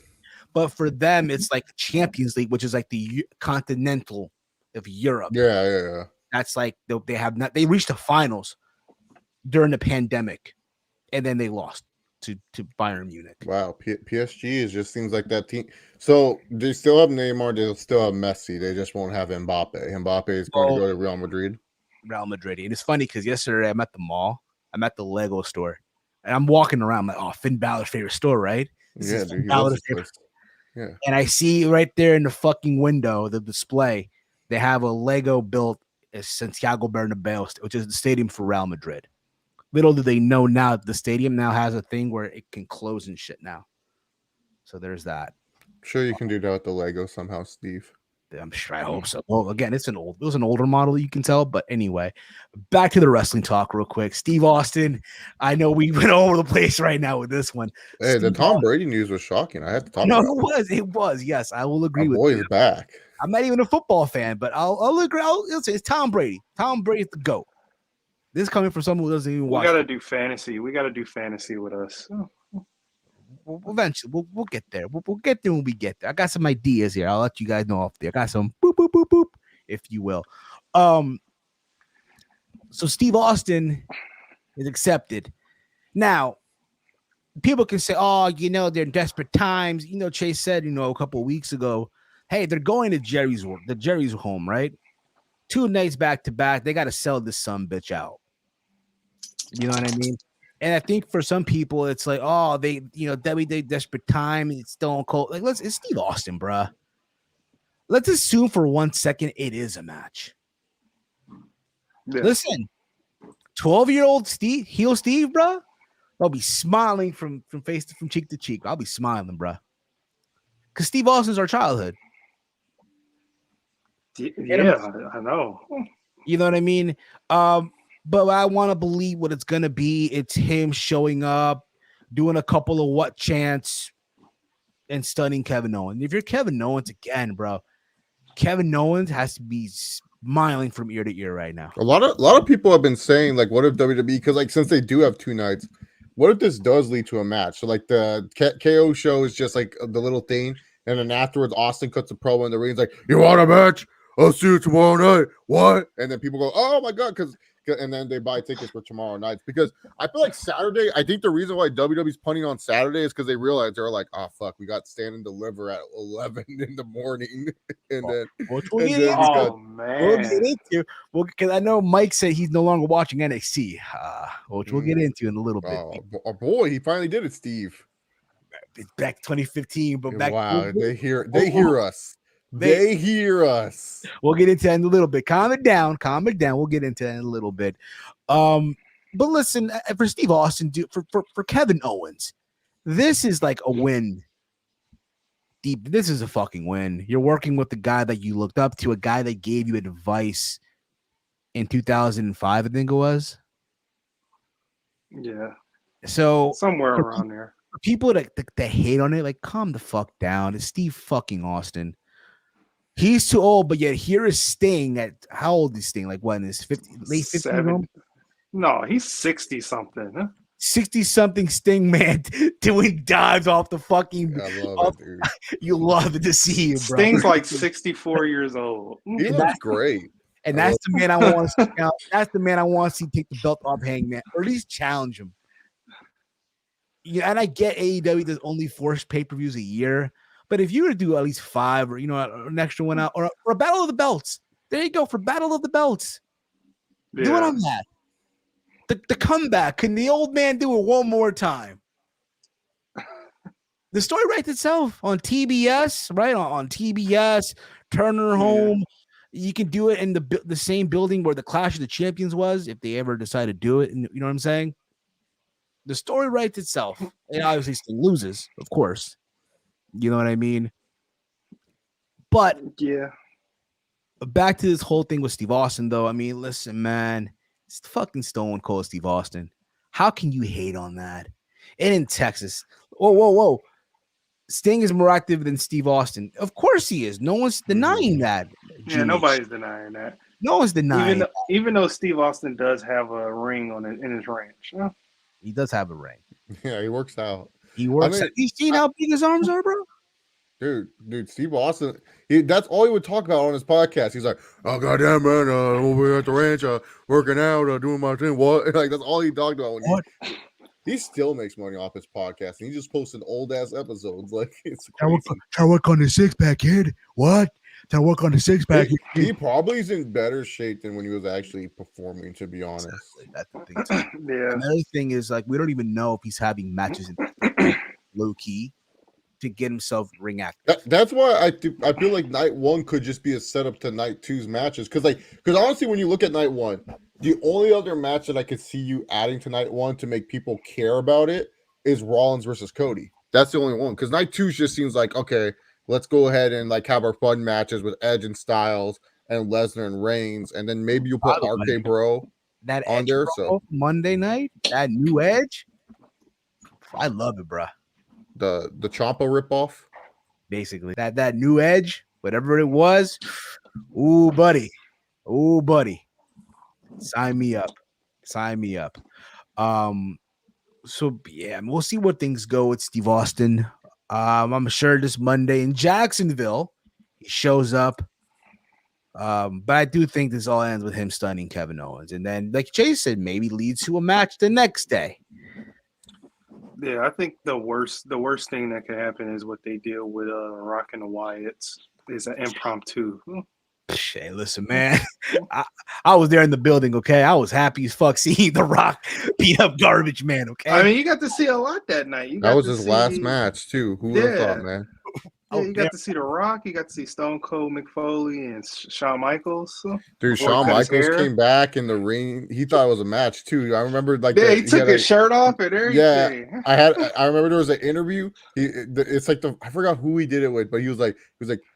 But for them, it's like the Champions League, which is like the continental of Europe. Yeah. That's they reached the finals during the pandemic, and then they lost to Bayern Munich. Wow, PSG just seems like that team. So they still have Neymar, they still have Messi. They just won't have Mbappe. Mbappe is going to go to Real Madrid. And it's funny because yesterday I'm at the mall. I'm at the Lego store. And I'm walking around, I'm like, oh, Finn Balor's favorite store, right? Yeah, dude, he loves this place. Yeah. And I see right there in the fucking window, the display, they have a Lego built is Santiago Bernabeu, which is the stadium for Real Madrid. Little do they know now the stadium now has a thing where it can close and shit now. So there's that. Sure, you can do that with the Lego somehow, Steve. I'm sure. I hope so. Well, again, it was an older model, you can tell. But anyway, back to the wrestling talk real quick. Steve Austin. I know we went all over the place right now with this one. Hey, the Steve Tom Austin, Brady news was shocking. I have to talk no, about it. it was. Yes, I will agree My with boy you. is back. I'm not even a football fan, but I'll agree. I'll say it's Tom Brady. Tom Brady's the GOAT. This is coming from someone who doesn't even watch. We got to do fantasy. We got to do fantasy with us. Eventually, we'll get there. We'll get there when we get there. I got some ideas here. I'll let you guys know off there. I got some boop, boop, boop, boop, if you will. So Steve Austin is accepted. Now, people can say, oh, they're in desperate times. Chase said, a couple of weeks ago, hey, they're going to Jerry's home, right? 2 nights back to back. They got to sell this son bitch out. You know what I mean? And I think for some people, it's like, oh, they desperate time. It's Stone Cold. Like, it's Steve Austin, bruh. Let's assume for 1 second it is a match. Yeah. Listen, 12-year-old Steve, heel Steve, bruh. I'll be smiling from cheek to cheek. I'll be smiling, bruh. Because Steve Austin's our childhood. Yeah, I know. You know what I mean? But I want to believe what it's going to be. It's him showing up, doing a couple of what chants, and stunning Kevin Owens. If you're Kevin Owens again, bro, Kevin Owens has to be smiling from ear to ear right now. A lot of people have been saying, like, what if WWE, because like since they do have 2 nights, what if this does lead to a match? So like the KO show is just like the little thing, and then afterwards Austin cuts a promo in the ring. He's like, "You want a match? I'll see you tomorrow night." What? And then people go, "Oh my god," and then they buy tickets for tomorrow nights, because I feel like Saturday. I think the reason why WWE's punting on Saturday is because they realize they're like, "Oh fuck, we got Stand and Deliver at 11 in the morning," and then we'll get into. Well, because I know Mike said he's no longer watching NXT, which we'll get into in a little bit. Oh boy, he finally did it, Steve. It's back 2015, but back. Wow, they hear us. They hear us. We'll get into that in a little bit. Calm it down. We'll get into that in a little bit. But listen, for Steve Austin, for Kevin Owens, this is like a win. Deep. This is a fucking win. You're working with the guy that you looked up to, a guy that gave you advice in 2005, I think it was. Yeah. So somewhere around there. For people that hate on it, like, calm the fuck down. It's Steve fucking Austin. He's too old, but yet here is Sting at how old is Sting? Like what, in his late 50s? No, he's 60 something. Huh? 60 something Sting, man, doing dives off the fucking. I love it, dude. You love it to see him, bro. Sting's like 64 years old. He looks great. And that's the man I want to see. That's the man I want to see take the belt off Hangman, or at least challenge him. Yeah, and I get AEW does only 4 pay-per-views a year. But if you were to do at least 5 or, an extra one out or a Battle of the Belts, there you go for Battle of the Belts. Yeah. Do it on that. The comeback. Can the old man do it one more time? The story writes itself on TBS, right? On TBS, Turner Home. You can do it in the same building where the Clash of the Champions was, if they ever decide to do it. You know what I'm saying? The story writes itself. And obviously Sting loses, of course. You know what I mean? But yeah, back to this whole thing with Steve Austin, though. I mean, listen, man, it's fucking Stone Cold Steve Austin. How can you hate on that? And in Texas, whoa. Sting is more active than Steve Austin. Of course he is. No one's denying that. Yeah, nobody's denying that. No one's denying. Even though Steve Austin does have a ring in his ranch. Huh? He does have a ring. Yeah, he works out. He works. You seen how big his arms are, bro? Dude, Steve Austin. That's all he would talk about on his podcast. He's like, "Oh goddamn man, over here at the ranch, working out, doing my thing." What? Like that's all he talked about. He still makes money off his podcast, and he just posted old ass episodes. Like it's crazy. Try to work on the 6-pack, kid. What? Try to work on the 6-pack. He probably is in better shape than when he was actually performing. To be honest, exactly. That's the thing too. Yeah. Another thing is like we don't even know if he's having matches in low key. to get himself ring active. That's why I feel like night one could just be a setup to night two's matches. Because honestly, when you look at night one, the only other match that I could see you adding to night one to make people care about it is Rollins versus Cody. That's the only one. Because night two just seems like, okay, let's go ahead and like have our fun matches with Edge and Styles and Lesnar and Reigns, and then maybe you put RK Bro that on Edge there. bro, So Monday night, that new Edge, I love it, bro. the Ciampa ripoff. Basically, that new Edge, whatever it was, ooh, buddy, sign me up. So yeah, we'll see where things go with Steve Austin. I'm sure this Monday in Jacksonville, he shows up. But I do think this all ends with him stunning Kevin Owens, and then, like Chase said, maybe leads to a match the next day. Yeah, I think the worst thing that could happen is what they did with Rock and the Wyatts. Is an impromptu. Hey, listen, man. I was there in the building, okay? I was happy as fuck seeing The Rock beat up Garbage Man, okay? I mean, you got to see a lot that night. That was his last match, too. Who would have thought, man? Yeah, you got to see The Rock. You got to see Stone Cold McFoley and Shawn Michaels. Dude, Shawn Michaels came back in the ring. He thought it was a match too. I remember he took his shirt off and everything. Yeah, I remember there was an interview. It's like I forgot who he did it with, but he was like,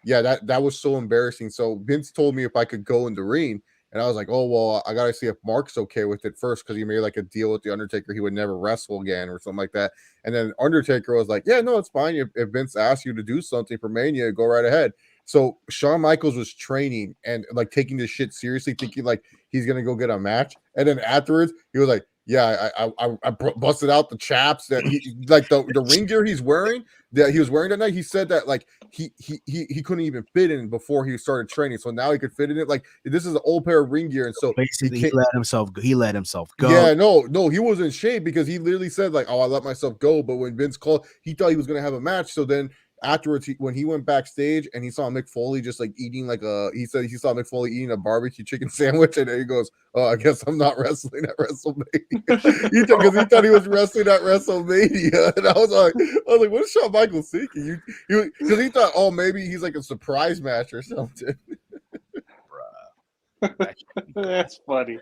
yeah, that was so embarrassing. So Vince told me if I could go in the ring. And I was like, oh, well, I got to see if Mark's okay with it first because he made like a deal with The Undertaker. He would never wrestle again or something like that. And then Undertaker was like, yeah, no, it's fine. If Vince asks you to do something for Mania, go right ahead. So Shawn Michaels was training and like taking this shit seriously, thinking like he's going to go get a match. And then afterwards, he was like, yeah, I busted out the chaps that he like the ring gear he's wearing that he was wearing that night. He said that like he couldn't even fit in before he started training, so now he could fit in it. Like this is an old pair of ring gear, and so basically he let himself go. Yeah, no, he was in shape because he literally said like, "Oh, I let myself go." But when Vince called, he thought he was gonna have a match. So then afterwards, when he went backstage and he saw Mick Foley just like eating he said he saw Mick Foley eating a barbecue chicken sandwich, and then he goes, "Oh, I guess I'm not wrestling at WrestleMania." Because he thought he was wrestling at WrestleMania, and I was like, what is Shawn Michaels thinking? Because he thought, oh, maybe he's like a surprise match or something. That's funny.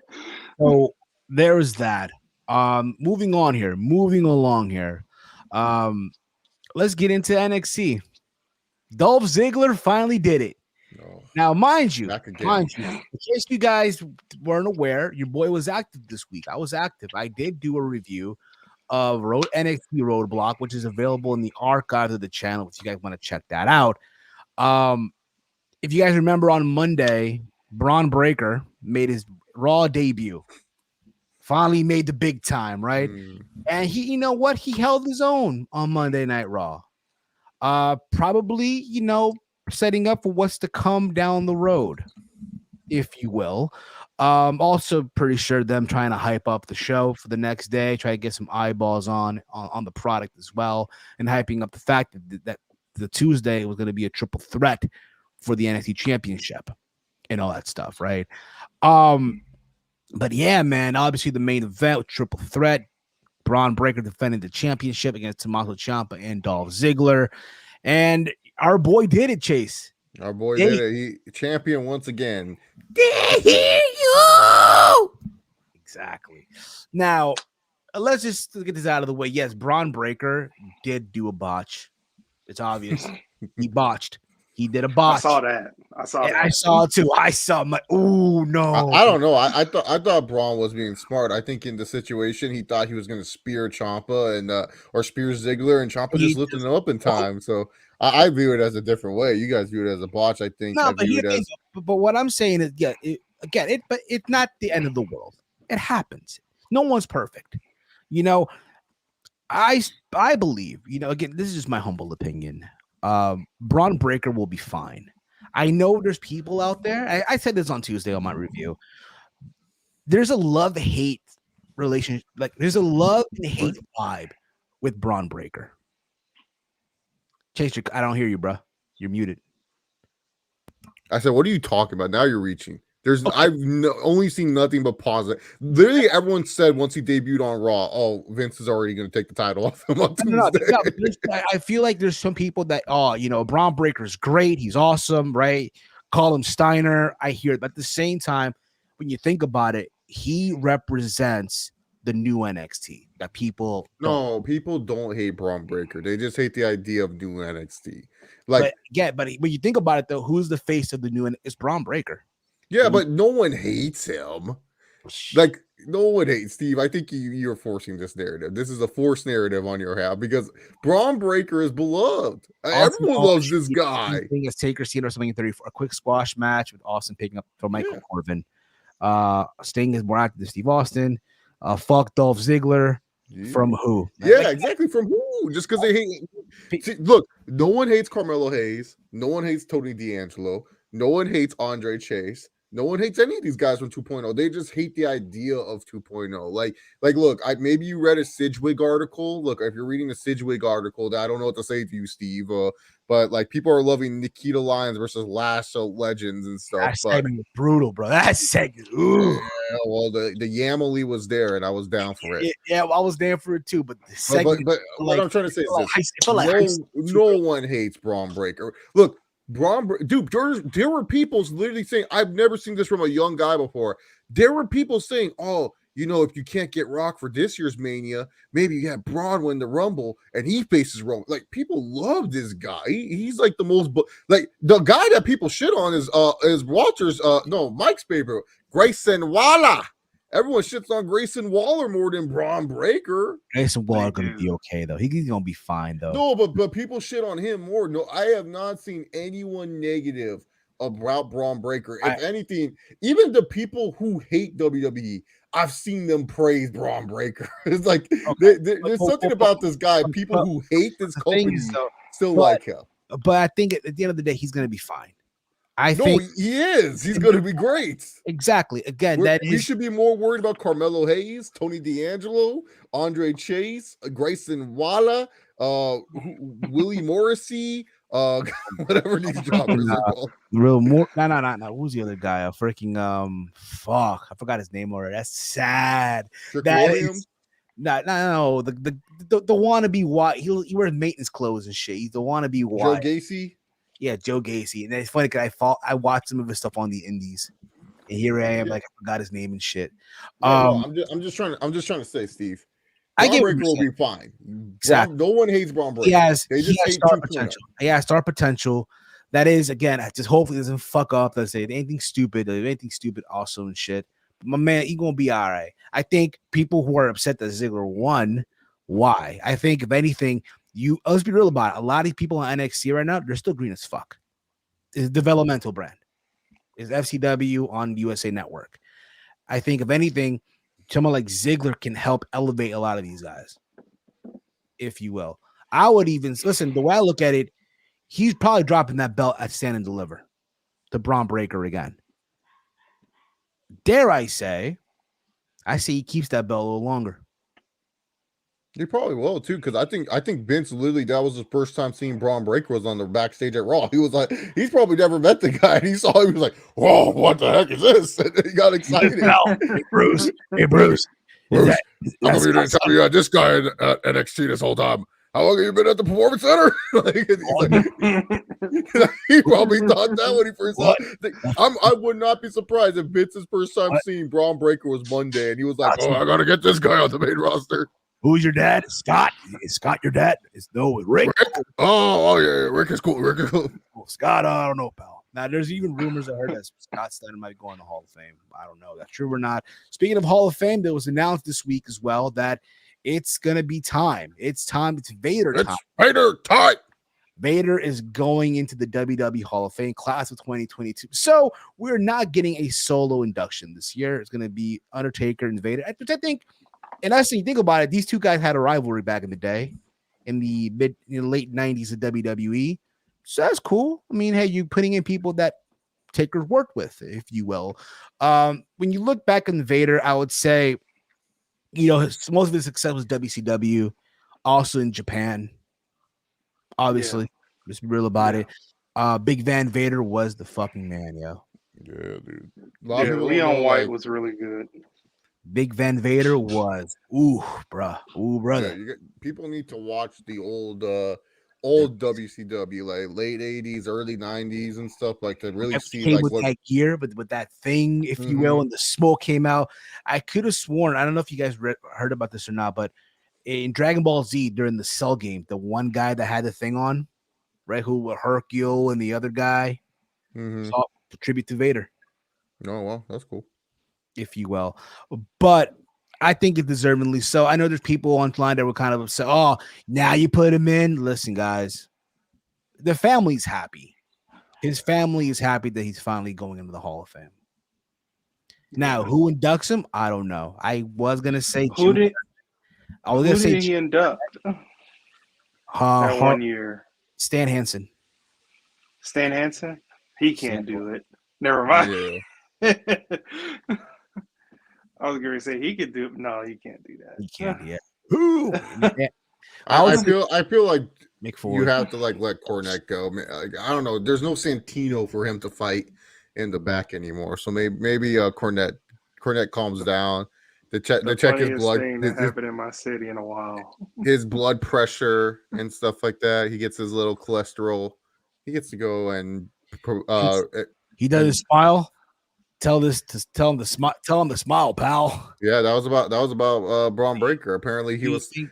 So there's that. Moving along here. Let's get into NXT. Dolph Ziggler finally did it. Oh, now, mind you, in case you guys weren't aware, your boy was active this week. I was active. I did do a review of NXT Roadblock, which is available in the archive of the channel if you guys want to check that out. If you guys remember, on Monday, Braun Breaker made his Raw debut. Finally made the big time, right? And he, you know what? He held his own on Monday Night Raw. Probably, setting up for what's to come down the road, if you will. Also pretty sure them trying to hype up the show for the next day, try to get some eyeballs on the product as well, and hyping up the fact that the Tuesday was going to be a triple threat for the NXT Championship and all that stuff, right? But yeah, man, obviously the main event with triple threat, Braun Breaker defending the championship against Tommaso Ciampa and Dolph Ziggler. And our boy did it, Chase. Our boy did it. He champion once again. Did hear you. Exactly. Now, let's just get this out of the way. Yes, Braun Breaker did do a botch. It's obvious. He botched. He did a botch. I saw it too. I saw my. Oh no! I don't know. I thought Braun was being smart. I think in the situation he thought he was going to spear Ciampa and or spear Ziggler, and Ciampa just lifted him up in time. So I view it as a different way. You guys view it as a botch. I think. No, but what I'm saying is, but it's not the end of the world. It happens. No one's perfect. I believe. Again, this is just my humble opinion. Braun Breaker will be fine. I know there's people out there. I said this on Tuesday on my review. There's a love-hate relationship. Like there's a love and hate vibe with Braun Breaker. Chase, I don't hear you, bro. You're muted. I said, what are you talking about? Now you're reaching. I've only seen nothing but positive. Literally, everyone said once he debuted on Raw, "Oh, Vince is already going to take the title off him on Tuesday." No, I feel like there's some people that, Braun Breaker is great. He's awesome, right? Call him Steiner. I hear it. But at the same time, when you think about it, he represents the new NXT that people people don't hate Braun Breaker. They just hate the idea of new NXT. Like, but when you think about it, though, who's the face of the new? It's Braun Breaker. Yeah, but no one hates him. Like, no one hates Steve. I think you're forcing this narrative. This is a forced narrative on your half because Braun Breaker is beloved. Everyone loves this guy. As Taker Cena or something in 34, a quick squash match with Austin picking up for Michael Corbin. Sting is more active than Steve Austin. Fuck Dolph Ziggler. From who? Yeah, exactly. From who? Just because they hate. See, look, no one hates Carmelo Hayes. No one hates Tony D'Angelo. No one hates Andre Chase. No one hates any of these guys from 2.0. They just hate the idea of 2.0. Like, look, maybe you read a Sidgwick article. Look, if you're reading a Sidgwick article, I don't know what to say to you, Steve. But like, people are loving Nikita Lyons versus Lasso Legends and stuff. That segment was brutal, bro. That segment. Ooh. Yeah, well, the Yamali was there, and I was down for it. Yeah, I was down for it too. But the segment, but what I'm trying to say is this: no one hates Braun Breaker. Look. Dude, there were people literally saying, I've never seen this from a young guy before. There were people saying, oh, if you can't get Rock for this year's Mania, maybe you have Braun win the Rumble and he faces Roman. Like, people love this guy. He's like the most, like, the guy that people shit on is Mike's favorite, Grayson Waller. Everyone shits on Grayson Waller more than Braun Breaker. Grayson Waller gonna be okay though. He's gonna be fine though. No, but people shit on him more. No, I have not seen anyone negative about Braun Breaker. If anything, even the people who hate WWE, I've seen them praise Braun Breaker. It's like there's something about this guy. People who hate this company still like him. But I think at the end of the day, he's gonna be fine. I think he is. He's going to be great. Exactly. Again, we should be more worried about Carmelo Hayes, Tony D'Angelo, Andre Chase, Grayson Waller, Willie Morrissey, whatever these jobbers are called. No. Who's the other guy? Fuck. I forgot his name already. That's sad. No. The wannabe white. He wears maintenance clothes and shit. He's the wannabe white. Joe Gacy. Yeah, Joe Gacy. And it's funny because I watched some of his stuff on the indies. And here I am, like, I forgot his name and shit. I'm just trying to say, Steve. Braun Breaker will be fine. Exactly. No one hates Braun Breaker. He has star potential. Yeah, star potential. That is, again, just hopefully doesn't fuck up. Let's say anything stupid also and shit. But my man, he's gonna be all right. I think people who are upset that Ziggler won, why? I think if anything, let's be real about it. A lot of people on NXT right now, they're still green as fuck. It's a developmental brand. It's FCW on USA Network. I think if anything, someone like Ziggler can help elevate a lot of these guys, if you will. I would even listen. The way I look at it, he's probably dropping that belt at Stand and Deliver to Braun Breaker again. Dare I say he keeps that belt a little longer. He probably will too, because I think Vince literally, that was his first time seeing Braun Breaker was on the backstage at Raw. He was like, he's probably never met the guy, and he saw him, he was like, "Whoa, what the heck is this?" And he got excited. Hey Bruce, I'm gonna be there tell you this guy at NXT this whole time. How long have you been at the Performance Center? He probably thought that when he first saw it. I would not be surprised if Vince's first time seeing Braun Breaker was Monday, and he was like, "Oh, I gotta get this guy on the main roster." Who's your dad? Scott. Is Scott your dad? Rick. Oh yeah, Rick is cool. Well, Scott, I don't know, pal. Now, there's even rumors I heard that Scott Steiner might go in the Hall of Fame. I don't know if that's true or not. Speaking of Hall of Fame, there was announced this week as well that it's gonna be time. It's time. It's Vader time. It's Vader time. Vader is going into the WWE Hall of Fame class of 2022. So we're not getting a solo induction this year. It's gonna be Undertaker and Vader, which I think. And actually, think about it. These two guys had a rivalry back in the day, in the late 90s of WWE. So that's cool. I mean, hey, you putting in people that Taker worked with, if you will. When you look back on Vader, I would say, most of his success was WCW, also in Japan. Obviously, let's be real about it. Big Van Vader was the fucking man, yo. Yeah, dude. A lot of Yeah, people don't Leon know, White like, was really good. Big Van Vader was yeah, brother. people need to watch the old WCW, like late 80s, early 90s and stuff, like to really see Came like with what. that gear, but with that thing, if you will, and the smoke came out. I could have sworn, I don't know if you guys heard about this or not, but in Dragon Ball Z during the Cell game, the one guy that had the thing on, right, who were Hercule and the other guy, saw tribute to Vader. Oh, well, that's cool, if you will. But I think it deservedly so. I know there's people online that were kind of upset. Oh, now you put him in. Listen, guys, the family's happy. His family is happy that he's finally going into the Hall of Fame. Now, who inducts him? I don't know. I was gonna say Who did he induct that 1 year? Stan Hansen. Stan Hansen? He can't do it. Never mind. yeah. I was going to say he could do it. No, he can't do that. He can't. Yeah. Who? I feel like you McFord. have to like let Cornette go. Like, I don't know. There's no Santino for him to fight in the back anymore. So maybe Cornette calms down. To check his blood. Thing that happened in my city in a while. His blood pressure and stuff like that. He gets his little cholesterol. He gets to go and he does his smile. Tell him to smile. Tell him to smile, pal. Yeah, that was about Braun Breaker. Apparently, he was. Do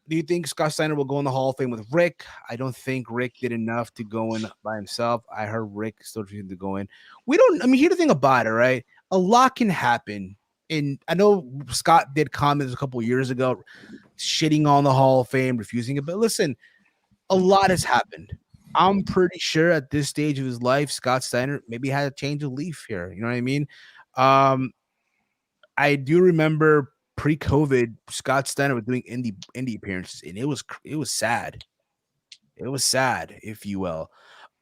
you think Scott Steiner will go in the Hall of Fame with Rick? I don't think Rick did enough to go in by himself. I heard Rick still trying to go in. Here's the thing about it, right? A lot can happen. And I know Scott did comments a couple of years ago, shitting on the Hall of Fame, refusing it. But listen, a lot has happened. I'm pretty sure at this stage of his life, Scott Steiner maybe had a change of leaf here. You know what I mean? I do remember pre-COVID, Scott Steiner was doing indie appearances, and it was sad. It was sad, if you will.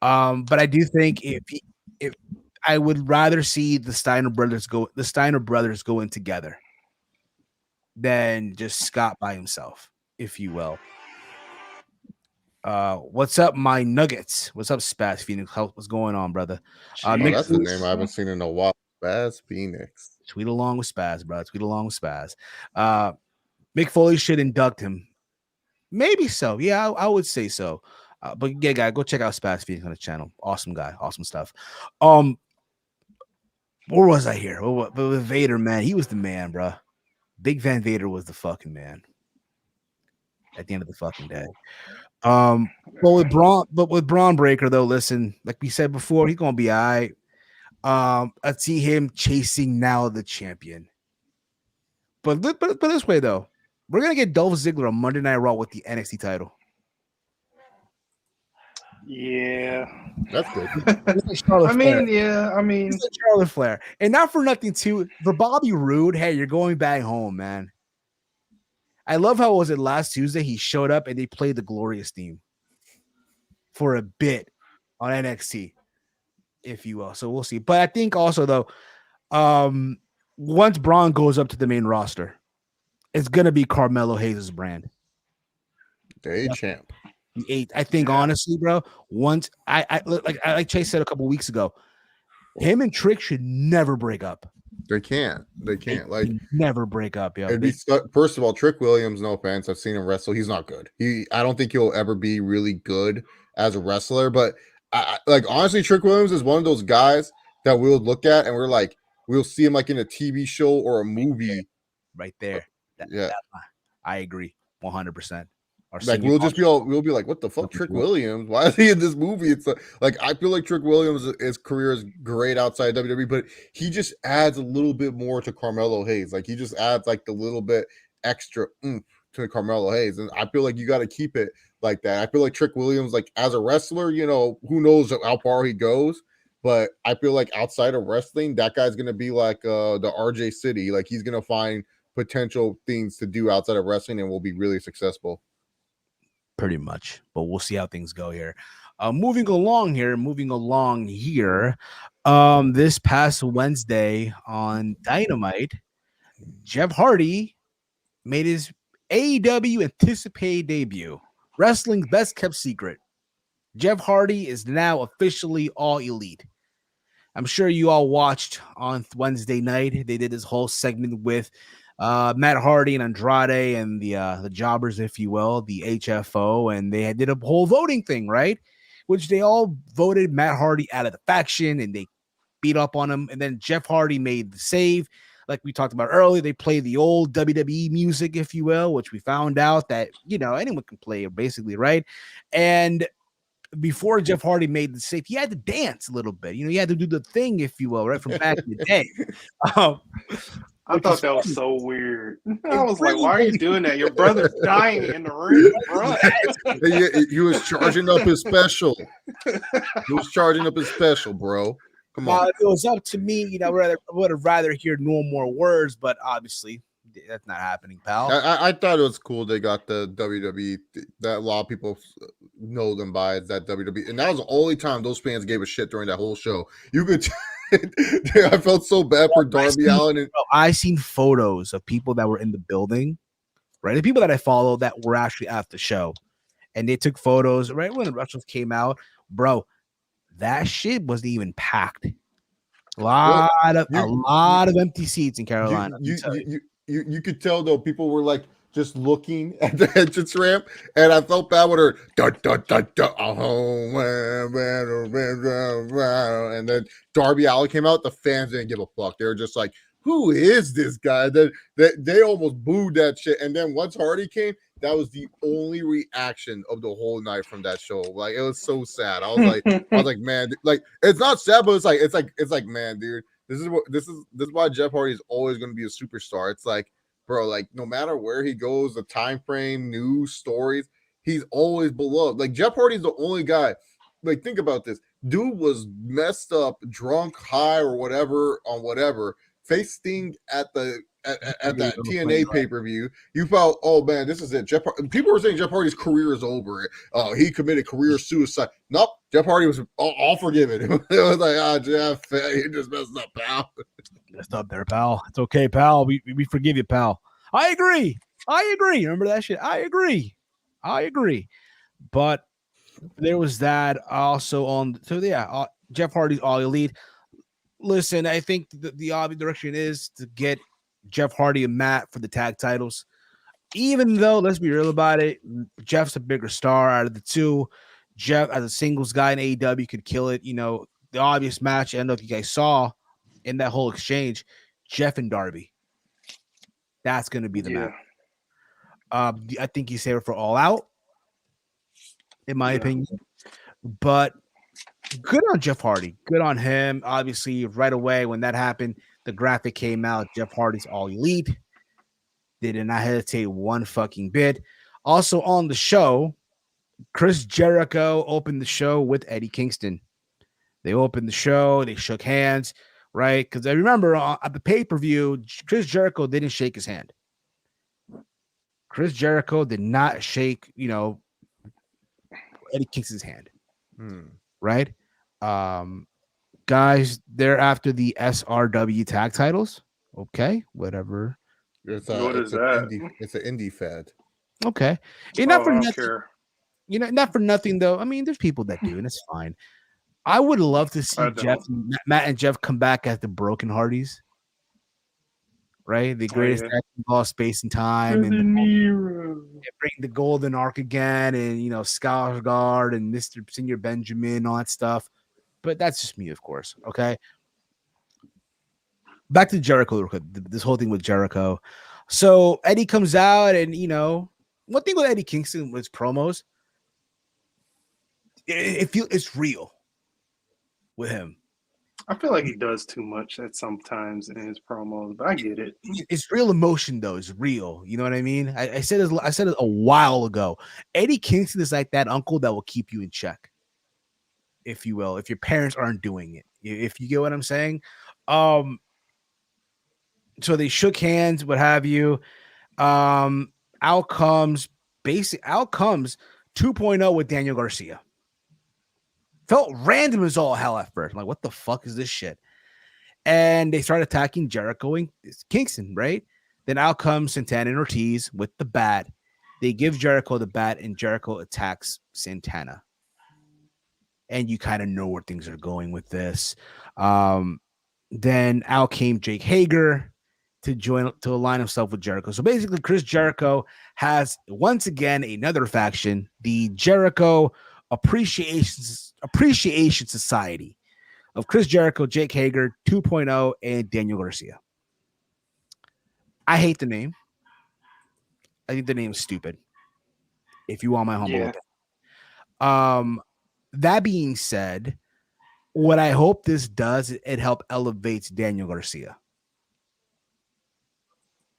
But I do think if I would rather see the Steiner brothers go in together than just Scott by himself, if you will. What's up, my Nuggets? What's up, Spaz Phoenix? What's going on, brother? That's the name I haven't seen in a while. Spaz Phoenix. Tweet along with Spaz, bro. Tweet along with Spaz. Mick Foley should induct him. Maybe so. Yeah, I would say so. But yeah, guy, go check out Spaz Phoenix on the channel. Awesome guy. Awesome stuff. Where was I here? But with Vader, man, he was the man, bro. Big Van Vader was the fucking man at the end of the fucking day. But with Braun Breaker, though, listen, like we said before, he's gonna be all right. I see him chasing now the champion. But this way, though, we're gonna get Dolph Ziggler on Monday Night Raw with the NXT title. Yeah, that's good. It's Charlotte Flair, and not for nothing too. For Bobby Roode, hey, you're going back home, man. I love how was it last Tuesday? He showed up and they played the Glorious theme for a bit on NXT, if you will. So we'll see. But I think also though, once Braun goes up to the main roster, it's gonna be Carmelo Hayes' brand. Day champ. I think honestly, bro. Once like Chase said a couple weeks ago, him and Trick should never break up. They can't. Like never break up. Yeah. First of all, Trick Williams. No offense, I've seen him wrestle. He's not good. I don't think he'll ever be really good as a wrestler. But honestly, Trick Williams is one of those guys that we'll look at and we'll see him like in a TV show or a movie. Right there. I agree 100%. Like we'll be like, what the fuck, Trick Williams? Why is he in this movie? It's like I feel like Trick Williams' his career is great outside WWE, but he just adds a little bit more to Carmelo Hayes. Like he just adds like the little bit extra oomph to Carmelo Hayes, and I feel like you got to keep it like that. I feel like Trick Williams, like as a wrestler, who knows how far he goes, but I feel like outside of wrestling, that guy's gonna be like the RJ City. Like he's gonna find potential things to do outside of wrestling and will be really successful. Pretty much, but we'll see how things go here. Moving along here. This past Wednesday on Dynamite, Jeff Hardy made his AEW anticipated debut. Wrestling's best kept secret. Jeff Hardy is now officially All Elite. I'm sure you all watched on Wednesday night. They did this whole segment with Matt Hardy and Andrade and the jobbers, if you will, the HFO, and they did a whole voting thing, right? Which they all voted Matt Hardy out of the faction, and they beat up on him. And then Jeff Hardy made the save. Like we talked about earlier, they play the old WWE music, if you will, which we found out that, anyone can play it basically, right? And before Jeff Hardy made the save, he had to dance a little bit. He had to do the thing, if you will, right, from back in the day. I thought that was so weird. I was like, why are you doing that? Your brother's dying in the ring, bro. He was charging up his special. He was charging up his special, bro. Come on. If it was up to me, I would have rather hear no more words, but obviously that's not happening, pal. I thought it was cool they got the WWE that a lot of people know them by is that WWE, and that was the only time those fans gave a shit during that whole show. You could, I felt so bad for Darby Allin. I seen photos of people that were in the building, right? The people that I follow that were actually at the show, and they took photos right when the wrestlers came out, bro. That shit wasn't even packed. A lot of empty seats in Carolina. You could tell though, people were like just looking at the entrance ramp, and I felt bad with her. And then Darby Allin came out. The fans didn't give a fuck. They were just like, "Who is this guy?" They almost booed that shit. And then once Hardy came, that was the only reaction of the whole night from that show. Like it was so sad. I was like, man, like it's not sad, but it's like, man, dude, this is why Jeff Hardy is always going to be a superstar. It's like, bro, like no matter where he goes, the time frame, news, stories, he's always beloved. Like Jeff Hardy's the only guy. Like think about this. Dude was messed up, drunk, high, or whatever on whatever. Face Sting at that TNA pay-per-view. You felt, oh man, this is it. People were saying Jeff Hardy's career is over. He committed career suicide. Nope, Jeff Hardy was all forgiven. It was like, Jeff, you just messed up, pal. Messed up there, pal. It's okay, pal. We forgive you, pal. I agree. Remember that shit? I agree. But there was that also on. So yeah, Jeff Hardy's All Elite. Listen, I think the obvious direction is to get Jeff Hardy and Matt for the tag titles. Even though, let's be real about it, Jeff's a bigger star out of the two. Jeff, as a singles guy in AEW, could kill it. The obvious match, I don't know if you guys saw in that whole exchange, Jeff and Darby. That's going to be the match. I think he's saved for All Out, in my opinion. But good on Jeff Hardy. Good on him. Obviously, right away when that happened, the graphic came out. Jeff Hardy's All Elite. They did not hesitate one fucking bit. Also on the show, Chris Jericho opened the show with Eddie Kingston. They opened the show. They shook hands, right? Because I remember at the pay-per-view, Chris Jericho didn't shake his hand. Chris Jericho did not shake, Eddie Kingston's hand. Right? Guys, they're after the SRW tag titles. Okay, whatever. What is that? It's an indie fad. Okay. Not for nothing. Not for nothing though. I mean, there's people that do, and it's fine. I would love to see Matt and Jeff come back as the Broken Hardys. Right? The greatest tag team of all space and time. And bring the Golden Ark again, and Skarsgård and Mr. Senior Benjamin, all that stuff. But that's just me, of course. Okay. Back to Jericho real quick. This whole thing with Jericho. So Eddie comes out, and one thing with Eddie Kingston with promos, it's real with him. I feel like he does too much at sometimes in his promos, but I get it. It's real emotion, though. It's real. You know what I mean? I said it a while ago. Eddie Kingston is like that uncle that will keep you in check, if you will, if your parents aren't doing it. If you get what I'm saying. So they shook hands, what have you. Out comes 2.0 with Daniel Garcia. Felt random as all hell at first. I'm like, what the fuck is this shit? And they start attacking Jericho and Kingston, right? Then out comes Santana and Ortiz with the bat. They give Jericho the bat, and Jericho attacks Santana. and you kind of know where things are going with this. Then out came Jake Hager to align himself with Jericho. So basically, Chris Jericho has once again another faction, the Jericho Appreciation Society of Chris Jericho, Jake Hager 2.0, and Daniel Garcia. I hate the name. I think the name is stupid. If you want my humble opinion. That being said, what I hope this does, it help elevates Daniel Garcia,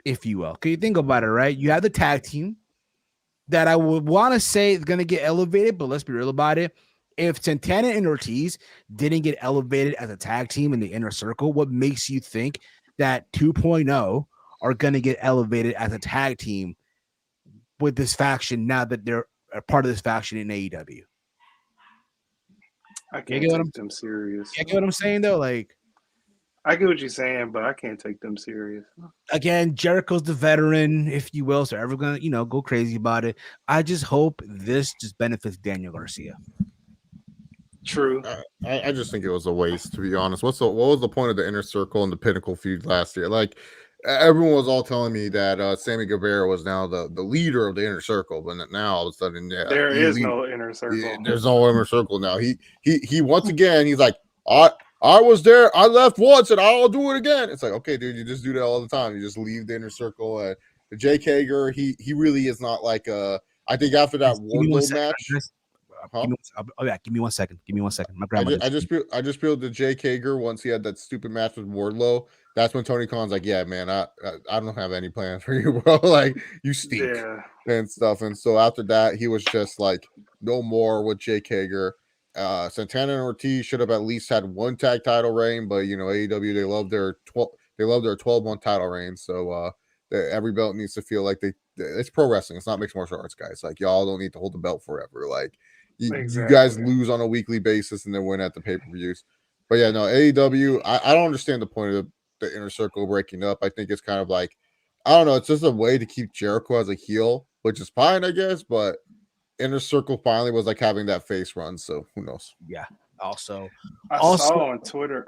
if you will. Can you think about it, right? You have the tag team that I would want to say is going to get elevated, but let's be real about it. If Santana and Ortiz didn't get elevated as a tag team in the inner circle, what makes you think that 2.0 are going to get elevated as a tag team with this faction now that they're a part of this faction in AEW? I can't take them serious. You get what I'm saying, though? Like, I get what you're saying, but I can't take them serious. Again, Jericho's the veteran, if you will, so everyone's gonna, go crazy about it. I just hope this just benefits Daniel Garcia. True. I just think it was a waste, to be honest. What was the point of the inner circle and the Pinnacle feud last year? Like, everyone was all telling me that Sammy Guevara was now the leader of the inner circle, but now all of a sudden, there is no inner circle. There's no inner circle now. He once again, he's like, I was there. I left once, and I'll do it again. It's like, okay, dude, you just do that all the time. You just leave the inner circle. And Jake Hager, he really is not like I think after that Wardlow match. Huh? Give me 1 second. Give me 1 second. My grandma. I just feel the Jake Hager once he had that stupid match with Wardlow. That's when Tony Khan's like, yeah, man, I don't have any plans for you, bro. Like, you stink and stuff. And so after that, he was just like, no more with Jake Hager. Santana and Ortiz should have at least had one tag title reign, but AEW, they love their 12-month title reign. So every belt needs to feel like it's pro wrestling. It's not mixed martial arts, guys. Like, y'all don't need to hold the belt forever. Like, you guys lose on a weekly basis and then win at the pay-per-views. But yeah, no, AEW, I don't understand the point of the inner circle breaking up. I think it's kind of like, I don't know, it's just a way to keep Jericho as a heel, which is fine, I guess, but inner circle finally was like having that face run, so who knows? Yeah. Also, I saw on Twitter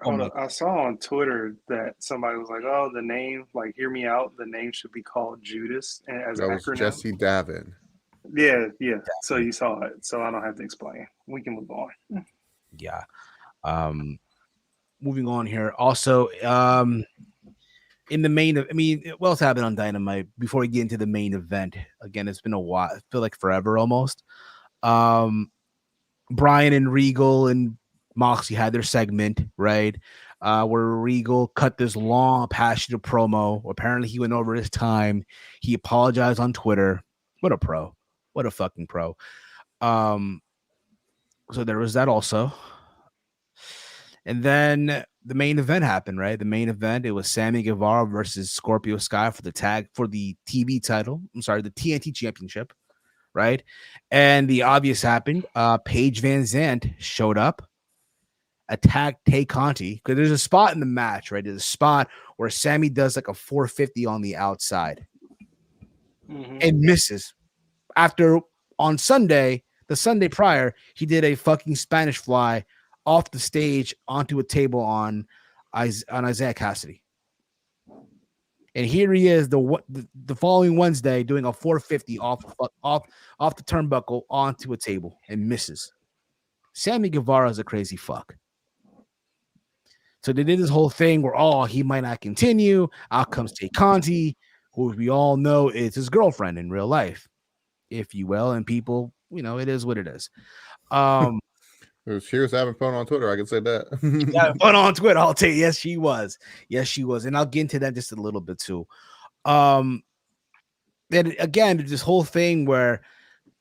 that somebody was like, "Oh, the name, like, hear me out. The name should be called Judas." And as that was Jesse Davin. Yeah. So you saw it, so I don't have to explain. We can move on. Yeah. Moving on here. Also, in the main, what else happened on Dynamite before we get into the main event? Again, it's been a while. I feel like forever almost. Brian and Regal and Moxley had their segment, right? Where Regal cut this long, passionate promo. Apparently, he went over his time. He apologized on Twitter. What a pro. What a fucking pro. So there was that also. And then the main event happened, right? The main event, it was Sammy Guevara versus Scorpio Sky for the TV title. I'm sorry, the TNT Championship, right? And the obvious happened. Paige Van Zandt showed up, attacked Tay Conti, because there's a spot in the match, right? There's a spot where Sammy does like a 450 on the outside and misses. After on Sunday, the Sunday prior, he did a fucking Spanish fly off the stage onto a table on Isaiah Cassidy. And here he is the following Wednesday doing a 450 off the turnbuckle onto a table and misses. Sammy Guevara is a crazy fuck. So they did this whole thing where, he might not continue. Out comes Tay Conti, who we all know is his girlfriend in real life, if you will. And people, it is what it is. She was having fun on Twitter. I can say that. Having fun on Twitter. I'll tell you. Yes, she was. And I'll get into that just a little bit too. Then again, this whole thing where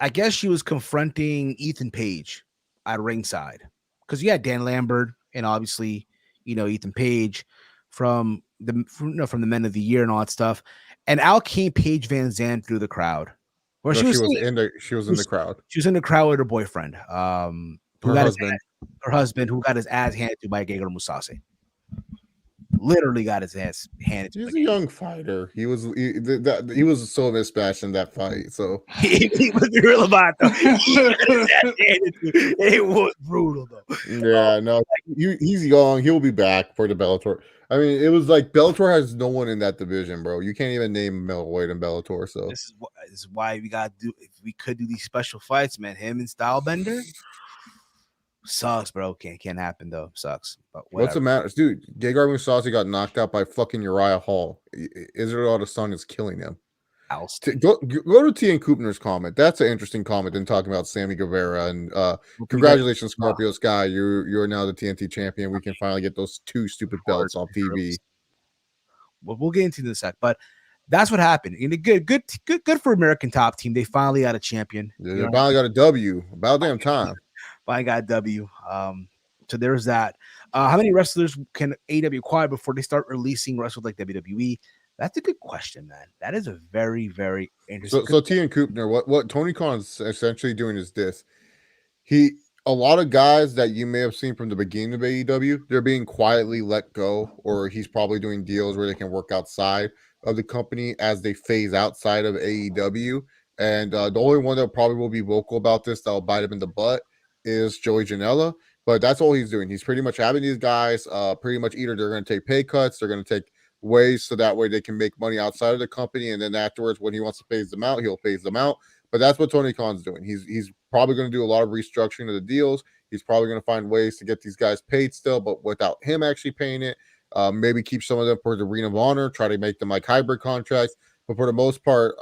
I guess she was confronting Ethan Page at ringside because you had Dan Lambert and obviously, Ethan Page from the Men of the Year and all that stuff. And out came Paige Van Zandt through the crowd. Where she was in the crowd. She was in the crowd with her boyfriend. Her husband, who got his ass handed to by Gegard Mousasi. literally got his ass handed to him. He's a young fighter. He was so mismatched in that fight. So He was real about though. It was brutal though. yeah, no, he's young. He'll be back for the Bellator. I mean, it was like Bellator has no one in that division, bro. You can't even name a middleweight in Bellator. So This is why we got to do. If we could do these special fights, man, him and Stylebender sucks, bro. Can't happen though. Sucks. But what's the matter, dude? GangAMania Saucy got knocked out by fucking Uriah Hall. Israel Adesanya is killing him. Go to T and Koopner's comment. That's an interesting comment. Then talking about Sammy Guevara and congratulations, Scorpio Sky. You're now the TNT champion. We can finally get those 2 stupid belts off TV. Well, we'll get into this sec, but that's what happened. And good for American Top Team. They finally got a champion. Yeah, they finally got a W. About damn time. Finally got a W. So there's that. How many wrestlers can AEW acquire before they start releasing wrestlers like WWE? That's a good question, man. That is a very, very interesting. So T and Koopner, what Tony Khan's essentially doing is this. A lot of guys that you may have seen from the beginning of AEW, they're being quietly let go, or he's probably doing deals where they can work outside of the company as they phase outside of AEW. And the only one that probably will be vocal about this that'll bite him in the butt is Joey Janela. But that's all he's doing. He's pretty much having these guys pretty much either they're going to take pay cuts, they're going to take ways so that way they can make money outside of the company. And then afterwards, when he wants to phase them out, he'll phase them out. But that's what Tony Khan's doing. He's probably going to do a lot of restructuring of the deals. He's probably going to find ways to get these guys paid still, but without him actually paying it. Maybe keep some of them for the Ring of Honor, try to make them like hybrid contracts. But for the most part,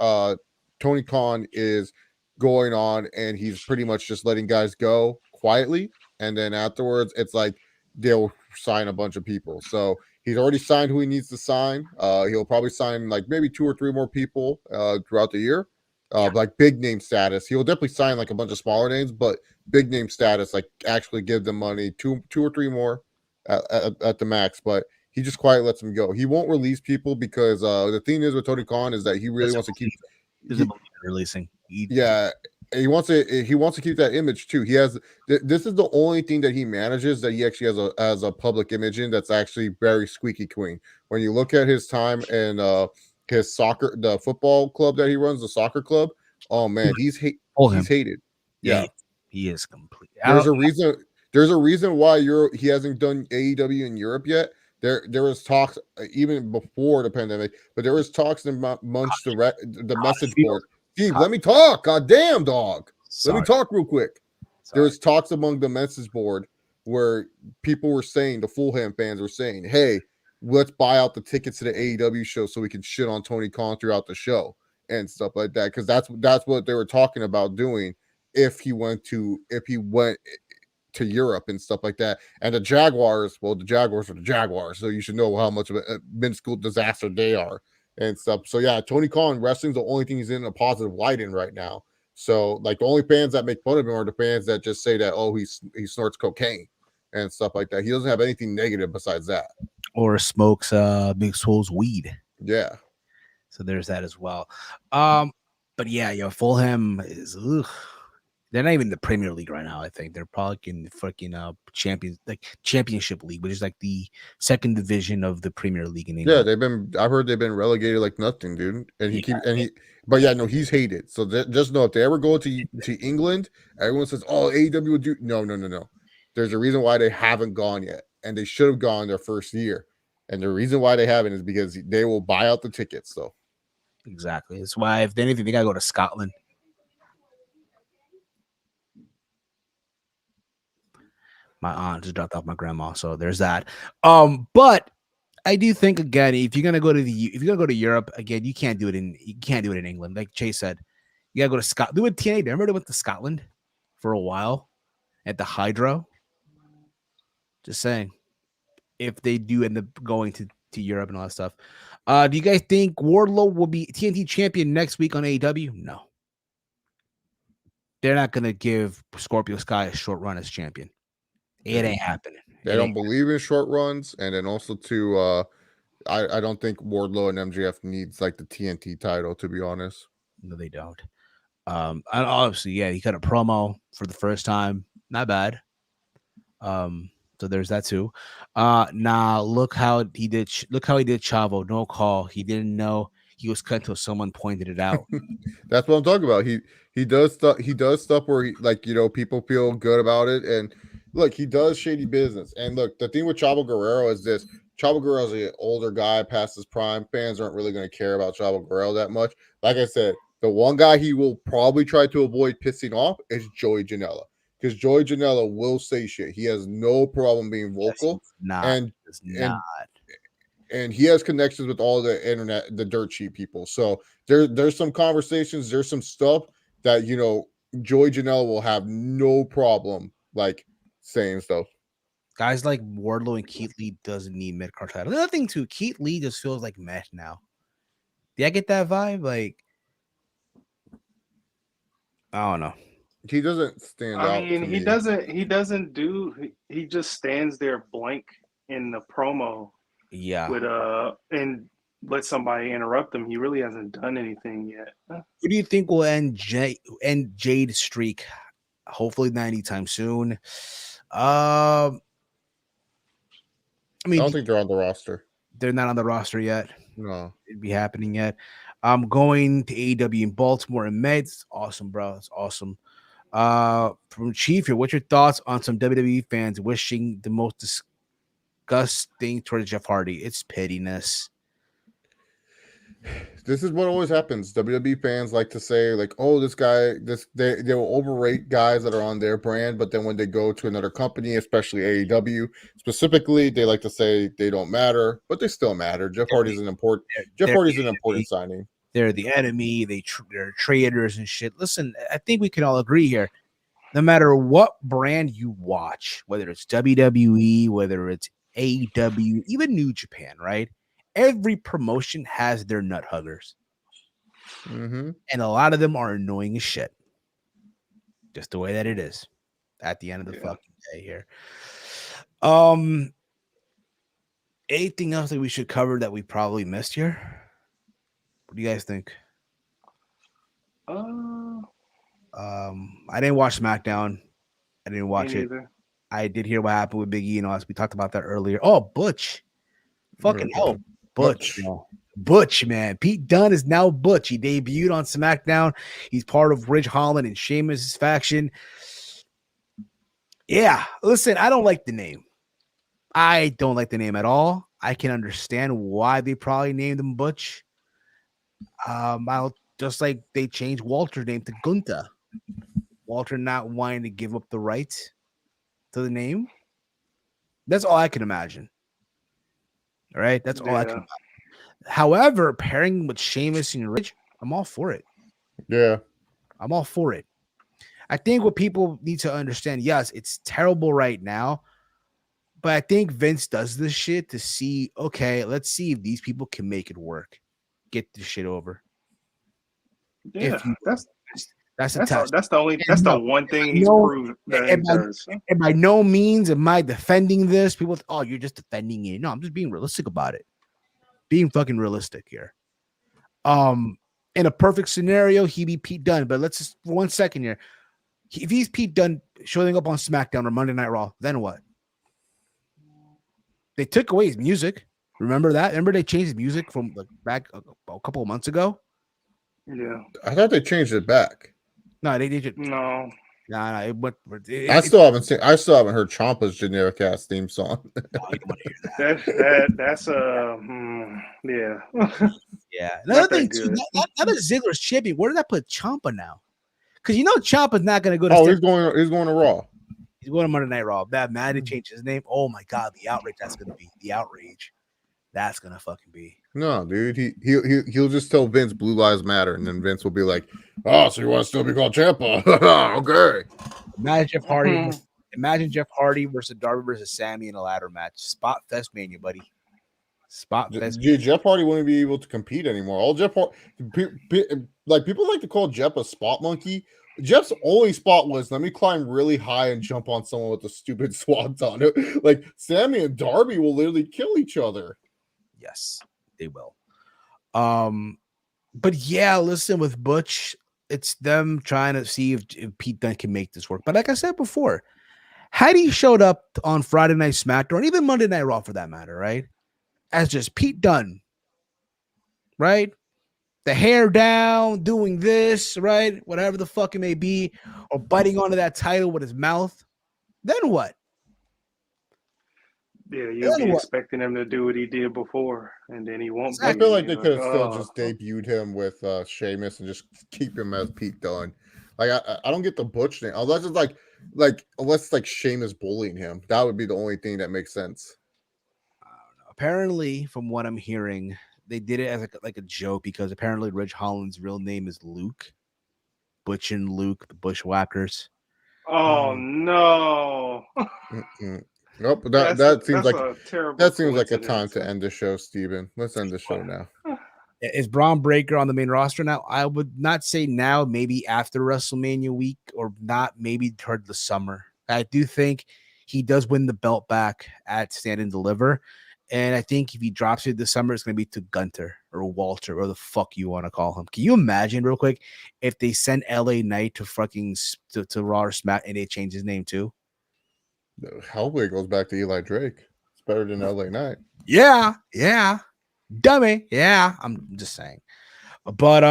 Tony Khan is going on and he's pretty much just letting guys go quietly. And then afterwards, it's like they'll sign a bunch of people. So he's already signed who he needs to sign. He'll probably sign like maybe 2 or 3 more people throughout the year. Like big name status. He'll definitely sign like a bunch of smaller names, but big name status, like actually give them money, 2 or 3 more at the max. But he just quietly lets them go. He won't release people because the thing is with Tony Khan is that he really wants to keep releasing. He wants to keep that image too. He has this is the only thing that he manages that he actually has a public image in that's actually very squeaky clean. When you look at his time and his the football club that he runs, the soccer club. Oh man, he's hated. Yeah, he is complete. There's a reason why he hasn't done AEW in Europe yet. There was talks even before the pandemic, but there was talks amongst the message board. Steve, let me talk. God damn, dog. Let me talk real quick. There was talks among the message board where people were saying, the Fulham fans were saying, hey, let's buy out the tickets to the AEW show so we can shit on Tony Khan throughout the show and stuff like that. Because that's what they were talking about doing if he went to Europe and stuff like that. And the Jaguars are the Jaguars, so you should know how much of a minuscule disaster they are and stuff. So yeah, Tony Khan, wrestling's the only thing he's in a positive light in right now. So like the only fans that make fun of him are the fans that just say that he snorts cocaine and stuff like that. He doesn't have anything negative besides that. Or smokes Big Swole's weed. Yeah. So there's that as well. But yeah, Fulham is they're not even in the Premier League right now. I think they're probably in the fucking Championship League, which is like the second division of the Premier League in England. Yeah, I've heard they've been relegated like nothing, dude. And he's hated. So just know if they ever go to England, everyone says, "Oh, AEW would do." No. There's a reason why they haven't gone yet, and they should have gone their first year. And the reason why they haven't is because they will buy out the tickets. So exactly, that's why if anything, they gotta go to Scotland. My aunt just dropped off my grandma, so there's that. But I do think again, if you're gonna go to Europe again, you can't do it in England. Like Chase said, you gotta go to Scotland. Do it TNA. Remember they went to Scotland for a while at the Hydro. Just saying, if they do end up going to Europe and all that stuff, do you guys think Wardlow will be TNT champion next week on AEW? No, they're not gonna give Scorpio Sky a short run as champion. It ain't happening. They don't believe in short runs, and then also too, I don't think Wardlow and MJF needs like the TNT title, to be honest. No, they don't. And obviously, yeah, he cut a promo for the first time. Not bad. So there's that too. Look how he did. Look how he did Chavo. No call. He didn't know he was cut until someone pointed it out. That's what I'm talking about. He does stuff. He does stuff where people feel good about it. And look, he does shady business. And look, the thing with Chavo Guerrero is this: Chavo Guerrero's an older guy past his prime. Fans aren't really going to care about Chavo Guerrero that much. Like I said, the one guy he will probably try to avoid pissing off is Joey Janela, because Joey Janela will say shit. He has no problem being vocal, and he has connections with all the internet, the dirt sheet people. So there's some conversations, there's some stuff that Joey Janela will have no problem like saying stuff. Guys like Wardlow and Keith Lee doesn't need mid card title. Another thing too, Keith Lee just feels like meh now. Did I get that vibe? Like, I don't know. He doesn't stand out. I mean, he doesn't do. He just stands there blank in the promo. Yeah. With and let somebody interrupt him. He really hasn't done anything yet. Who do you think will end Jade's streak? Hopefully not anytime soon. I don't think they're on the roster. They're not on the roster yet. No. It'd be happening yet. I'm going to AEW in Baltimore and Meds. It's awesome, bro. It's awesome. From Chief here, what's your thoughts on some WWE fans wishing the most disgusting towards Jeff Hardy? It's pettiness. This is what always happens. WWE fans like to say, like, oh, this guy, they will overrate guys that are on their brand, but then when they go to another company, especially AEW specifically, they like to say they don't matter, but they still matter. Jeff Hardy's an important signing. They're the enemy. They're traitors and shit. Listen, I think we can all agree here. No matter what brand you watch, whether it's WWE, whether it's AEW, even New Japan, right? Every promotion has their nut huggers. Mm-hmm. And a lot of them are annoying as shit. Just the way that it is at the end of the fucking day here. Anything else that we should cover that we probably missed here? What do you guys think? I didn't watch SmackDown. I didn't watch it. Either. I did hear what happened with Big E and us. We talked about that earlier. Oh, Butch. Fucking hell. Butch, man. Pete Dunne is now Butch. He debuted on SmackDown. He's part of Ridge Holland and Sheamus' faction. Yeah, listen, I don't like the name. I don't like the name at all. I can understand why they probably named him Butch. I'll just like they changed Walter's name to Gunther. Walter not wanting to give up the rights to the name. That's all I can imagine. All right, that's all I can imagine. However, pairing with Sheamus and Ridge, I'm all for it. Yeah, I'm all for it. I think what people need to understand, yes, it's terrible right now, but I think Vince does this shit to see, okay, let's see if these people can make it work. Get this shit over. Yeah, that's the one thing he's proved that he does. And by no means am I defending this. People, oh, you're just defending it. No, I'm just being realistic about it. Being fucking realistic here. In a perfect scenario, he'd be Pete Dunne. But let's just for 1 second here. If he's Pete Dunne showing up on SmackDown or Monday Night Raw, then what? They took away his music. Remember that? Remember they changed his music from like back a couple of months ago? Yeah. I thought they changed it back. No, they did. No. Nah, I still haven't heard Ciampa's generic ass theme song. No, you don't want to hear that. That's yeah. Yeah. Another thing too. Now that Ziggler's champion, where did I put Ciampa now? Because Ciampa's not going to go to. He's going to Raw. He's going to Monday Night Raw. Bad man to change his name. Oh my god, the outrage that's going to be. The outrage. That's going to fucking be. No, dude. He'll just tell Vince Blue Lives Matter, and then Vince will be like, "Oh, so you want to still be called Ciampa?" Okay. Imagine Jeff Hardy. Imagine Jeff Hardy versus Darby versus Sami in a ladder match. Spot Fest Mania, buddy. Spot Fest. Dude, Jeff Hardy wouldn't be able to compete anymore. All Jeff Hardy, like people like to call Jeff a spot monkey. Jeff's only spot was let me climb really high and jump on someone with a stupid swat on it. Like Sami and Darby will literally kill each other. Yes, they will. But yeah, listen, with Butch, it's them trying to see if Pete Dunne can make this work. But like I said before, Had he showed up on Friday Night SmackDown, or even Monday Night Raw for that matter, right? As just Pete Dunne, right? The hair down, doing this, right? Whatever the fuck it may be, or biting onto that title with his mouth. Then what? Yeah, you'll Then be what? expecting him to do what he did before, and then he won't I be. feel like they You're could have still oh. just debuted him with Sheamus and just keep him as Pete Dunne. Like I don't get the Butch thing unless it's like unless it's like Sheamus bullying him. That would be the only thing that makes sense. Apparently, from what I'm hearing, they did it as like a joke because apparently Ridge Holland's real name is Luke. Butch and Luke, the Bushwhackers. Oh no! Mm-mm. Nope. That seems like a terrible that seems like a time coincidence. to end the show, Steven. Let's end the show now. Is Braun Breaker on the main roster now? I would not say now, maybe after WrestleMania week, or not maybe toward the summer. I do think he does win the belt back at Stand and Deliver. And I think if he drops it this summer, it's going to be to Gunter or Walter or the fuck you want to call him. Can you imagine real quick if they send LA Knight to fucking to Raw or Smack and they change his name too? Hellboy goes back to Eli Drake. It's better than LA Knight. Yeah. Dummy. Yeah. I'm just saying. But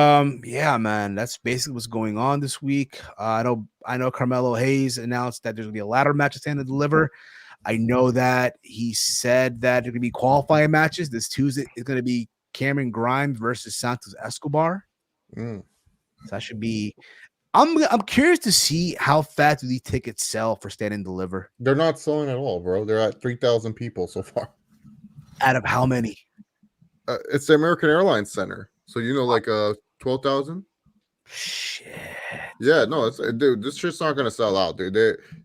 yeah, man, that's basically what's going on this week. I know Carmelo Hayes announced that there's gonna be a ladder match at Stand and Deliver. I know that he said that there's gonna be qualifying matches. This Tuesday is gonna be Cameron Grimes versus Santos Escobar. So that should be. I'm curious to see how fast do these tickets sell for Stand and Deliver. They're not selling at all, bro. They're at 3,000 people so far. Out of how many? It's the American Airlines Center, so like 12,000. Shit. Yeah, no, it's dude. This shit's not gonna sell out, dude.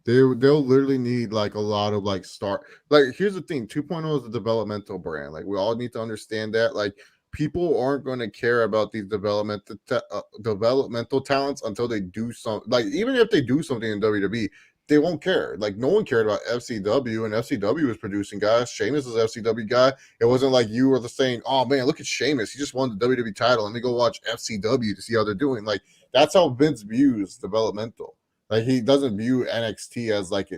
They'll literally need like a lot of like start. Like, here's the thing: 2.0 is a developmental brand. Like, we all need to understand that. Like, people aren't going to care about these developmental talents until they do something. Like, even if they do something in WWE, they won't care. Like, no one cared about FCW, and FCW was producing guys. Sheamus is FCW guy. It wasn't like you were saying, "Oh man, look at Sheamus. He just won the WWE title. Let me go watch FCW to see how they're doing." Like, that's how Vince views developmental. Like, he doesn't view NXT as like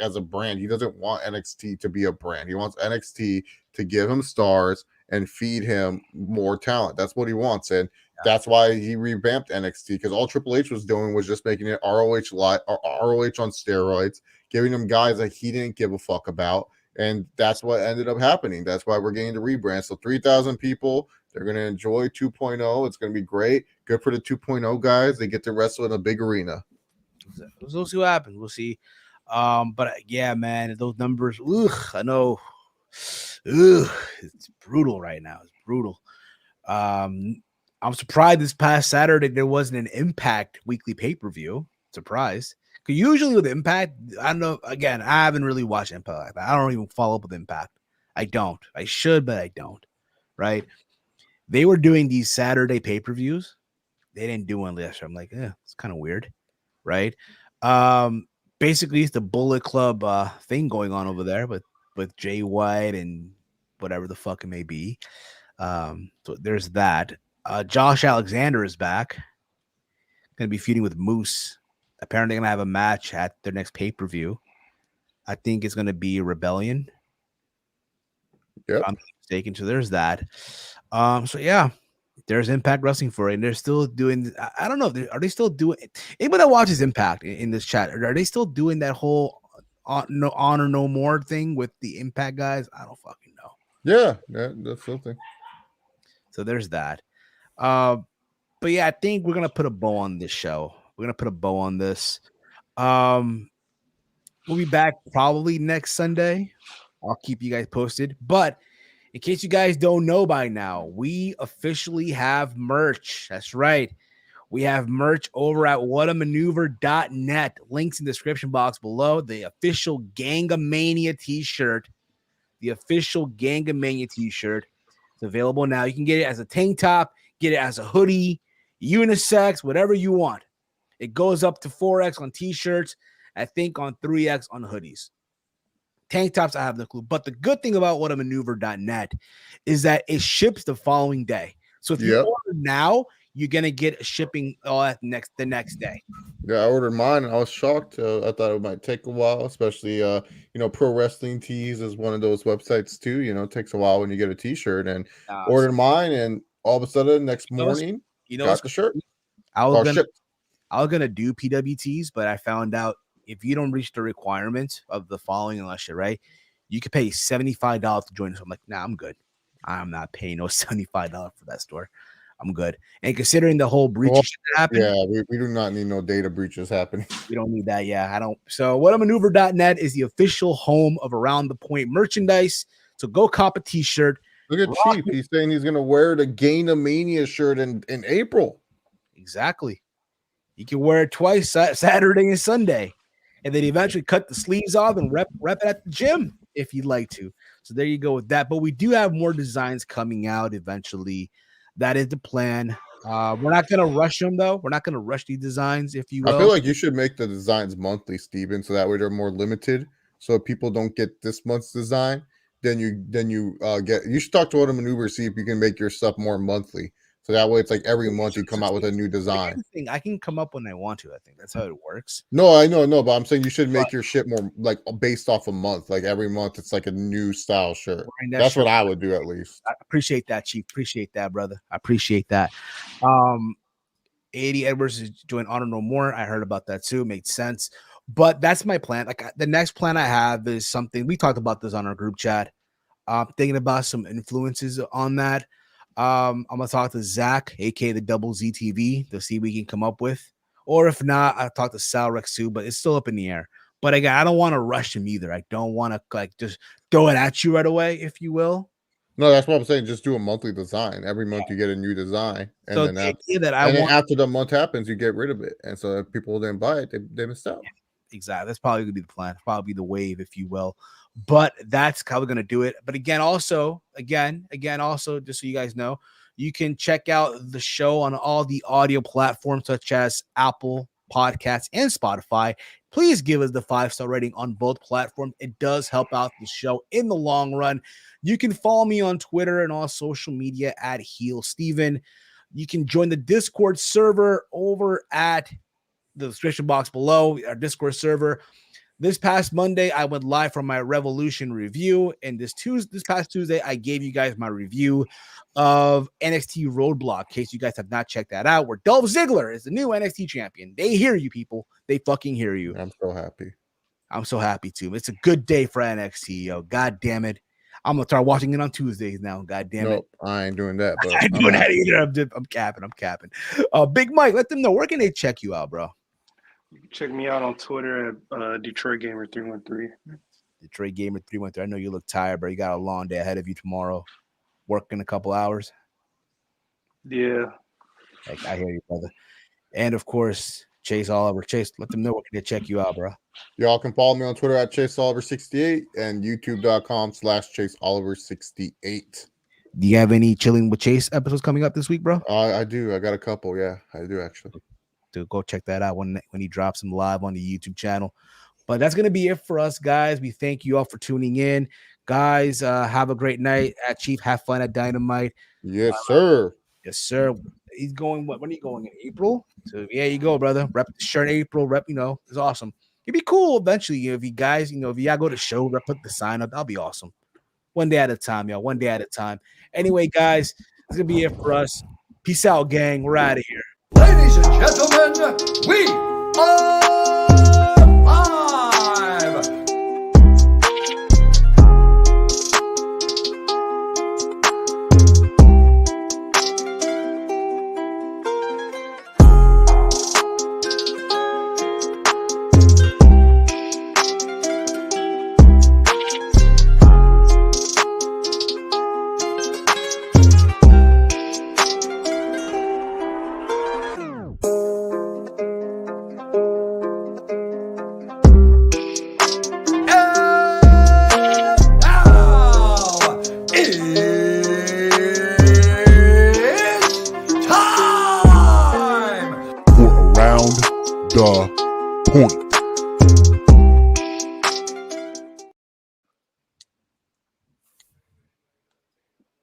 as a brand. He doesn't want NXT to be a brand. He wants NXT to give him stars and feed him more talent. That's what he wants, and that's why he revamped NXT, because all Triple H was doing was just making it ROH live, or ROH on steroids, giving him guys that he didn't give a fuck about, and that's what ended up happening. That's why we're getting the rebrand. So 3,000 people, they're going to enjoy 2.0. It's going to be great. Good for the 2.0 guys. They get to wrestle in a big arena. We'll see what happens. We'll see. But yeah, man, those numbers. I know. It's brutal right now. It's brutal. I'm surprised this past Saturday there wasn't an Impact weekly pay-per-view. Surprised. Because usually with Impact, I don't know. Again, I haven't really watched Impact like that. I don't even follow up with Impact. I don't. I should, but I don't. Right? They were doing these Saturday pay-per-views. They didn't do one last year. I'm like, it's kind of weird. Right? Basically, it's the Bullet Club thing going on over there with Jay White and whatever the fuck it may be. So there's that. Josh Alexander is back. Going to be feuding with Moose. Apparently, going to have a match at their next pay-per-view. I think it's going to be Rebellion. Yep. If I'm not mistaken. So there's that. So yeah, there's Impact Wrestling for it, and they're still doing. I don't know. Are they still doing? Anybody that watches Impact in this chat, are they still doing that whole no honor no more thing with the Impact guys? I don't fucking know. Yeah, that's something. So there's that. But yeah, I think we're gonna put a bow on this show. We're gonna put a bow on this. We'll be back probably next Sunday. I'll keep you guys posted. But in case you guys don't know by now, we officially have merch. That's right. We have merch over at WhatAManeuver.net. Links in the description box below. The official GangAMania t-shirt. The official GangAMania t-shirt. It's available now. You can get it as a tank top, get it as a hoodie, unisex, whatever you want. It goes up to 4X on t-shirts. I think on 3X on hoodies. Tank tops, I have no clue. But the good thing about WhatAManeuver.net is that it ships the following day. So if you order now, you're gonna get shipping the next day. Yeah, I ordered mine. I was shocked. I thought it might take a while, especially Pro Wrestling Tees is one of those websites too. It takes a while when you get a T-shirt, and ordered mine, and all of a sudden next morning, got the shirt. I was gonna do PWTs, but I found out if you don't reach the requirement of the following, unless you're right, you could pay $75 to join us. I'm like, nah, I'm good. I'm not paying no $75 for that store. I'm good. And considering the whole breaches happened, yeah, we do not need no data breaches happening. We don't need that. Yeah, I don't. So WhatAManeuver.net is the official home of Around the Point merchandise. So go cop a t-shirt. Look at Chief. He's saying he's going to wear the GangAMania shirt in April. Exactly. You can wear it twice, Saturday and Sunday. And then eventually cut the sleeves off and rep it at the gym if you'd like to. So there you go with that. But we do have more designs coming out eventually. That is the plan. We're not going to rush them, though. We're not going to rush these designs, if you will. I feel like you should make the designs monthly, Steven, so that way they're more limited. So if people don't get this month's design, then you should talk to WhatAManeuver, see if you can make your stuff more monthly. So that way it's like every month you come out with a new design. I can come up when I want to. I think that's how it works. No, I know, but I'm saying you should make your shit more like based off a month. Like every month it's like a new style shirt. That's what I would do at least. I appreciate that, Chief. Appreciate that, brother. I appreciate that. 80 Edwards is doing Honor No More. I heard about that too. Made sense. But that's my plan. Like the next plan I have is something we talked about this on our group chat. Thinking about some influences on that. I'm gonna talk to Zach, aka the Double ZTV, to see what we can come up with. Or if not, I'll talk to Sal Rex too, but it's still up in the air. But again, I don't want to rush him either. I don't want to like just throw it at you right away, if you will. No, that's what I'm saying. Just do a monthly design. Every month you get a new design, and so then after the month happens, you get rid of it. And so if people didn't buy it, they missed out. Exactly. That's probably gonna be the plan. Probably the wave, if you will. But that's how we're gonna do it. But again, also, just so you guys know, you can check out the show on all the audio platforms such as Apple Podcasts and Spotify. Please give us the 5-star rating on both platforms. It does help out the show in the long run. You can follow me on Twitter and all social media at Heel Steven. You can join the Discord server over at the description box below, our Discord server. This past Monday, I went live from my Revolution review, and this past Tuesday, I gave you guys my review of NXT Roadblock. In case you guys have not checked that out, where Dolph Ziggler is the new NXT champion. They hear you, people. They fucking hear you. I'm so happy. I'm so happy too. It's a good day for NXT, yo. God damn it. I'm gonna start watching it on Tuesdays now. God damn it. I ain't doing that. But I ain't doing that either. I'm capping. Big Mike, let them know. Where can they check you out, bro? You can check me out on Twitter at Detroit Gamer 313. Detroit Gamer 313. I know you look tired, bro. You got a long day ahead of you tomorrow. Working a couple hours. Yeah. I hear you, brother. And of course, Chase Oliver. Chase, let them know where can they check you out, bro. Y'all can follow me on Twitter at ChaseOliver68 and YouTube.com/ChaseOliver68. Do you have any Chilling with Chase episodes coming up this week, bro? I do. I got a couple. Yeah, I do actually. To go check that out when he drops them live on the YouTube channel. But that's going to be it for us, guys. We thank you all for tuning in. Guys, have a great night at Chief. Have fun at Dynamite. Yes, sir. Yes, sir. He's going, when are you going? In April? So, yeah, you go, brother. Rep the shirt in April. It's awesome. It'd be cool eventually, if you guys, if y'all go to show, put the sign up, that'll be awesome. One day at a time, y'all. One day at a time. Anyway, guys, that's going to be it for us. Peace out, gang. We're out of here. Ladies and gentlemen, we are live. The point.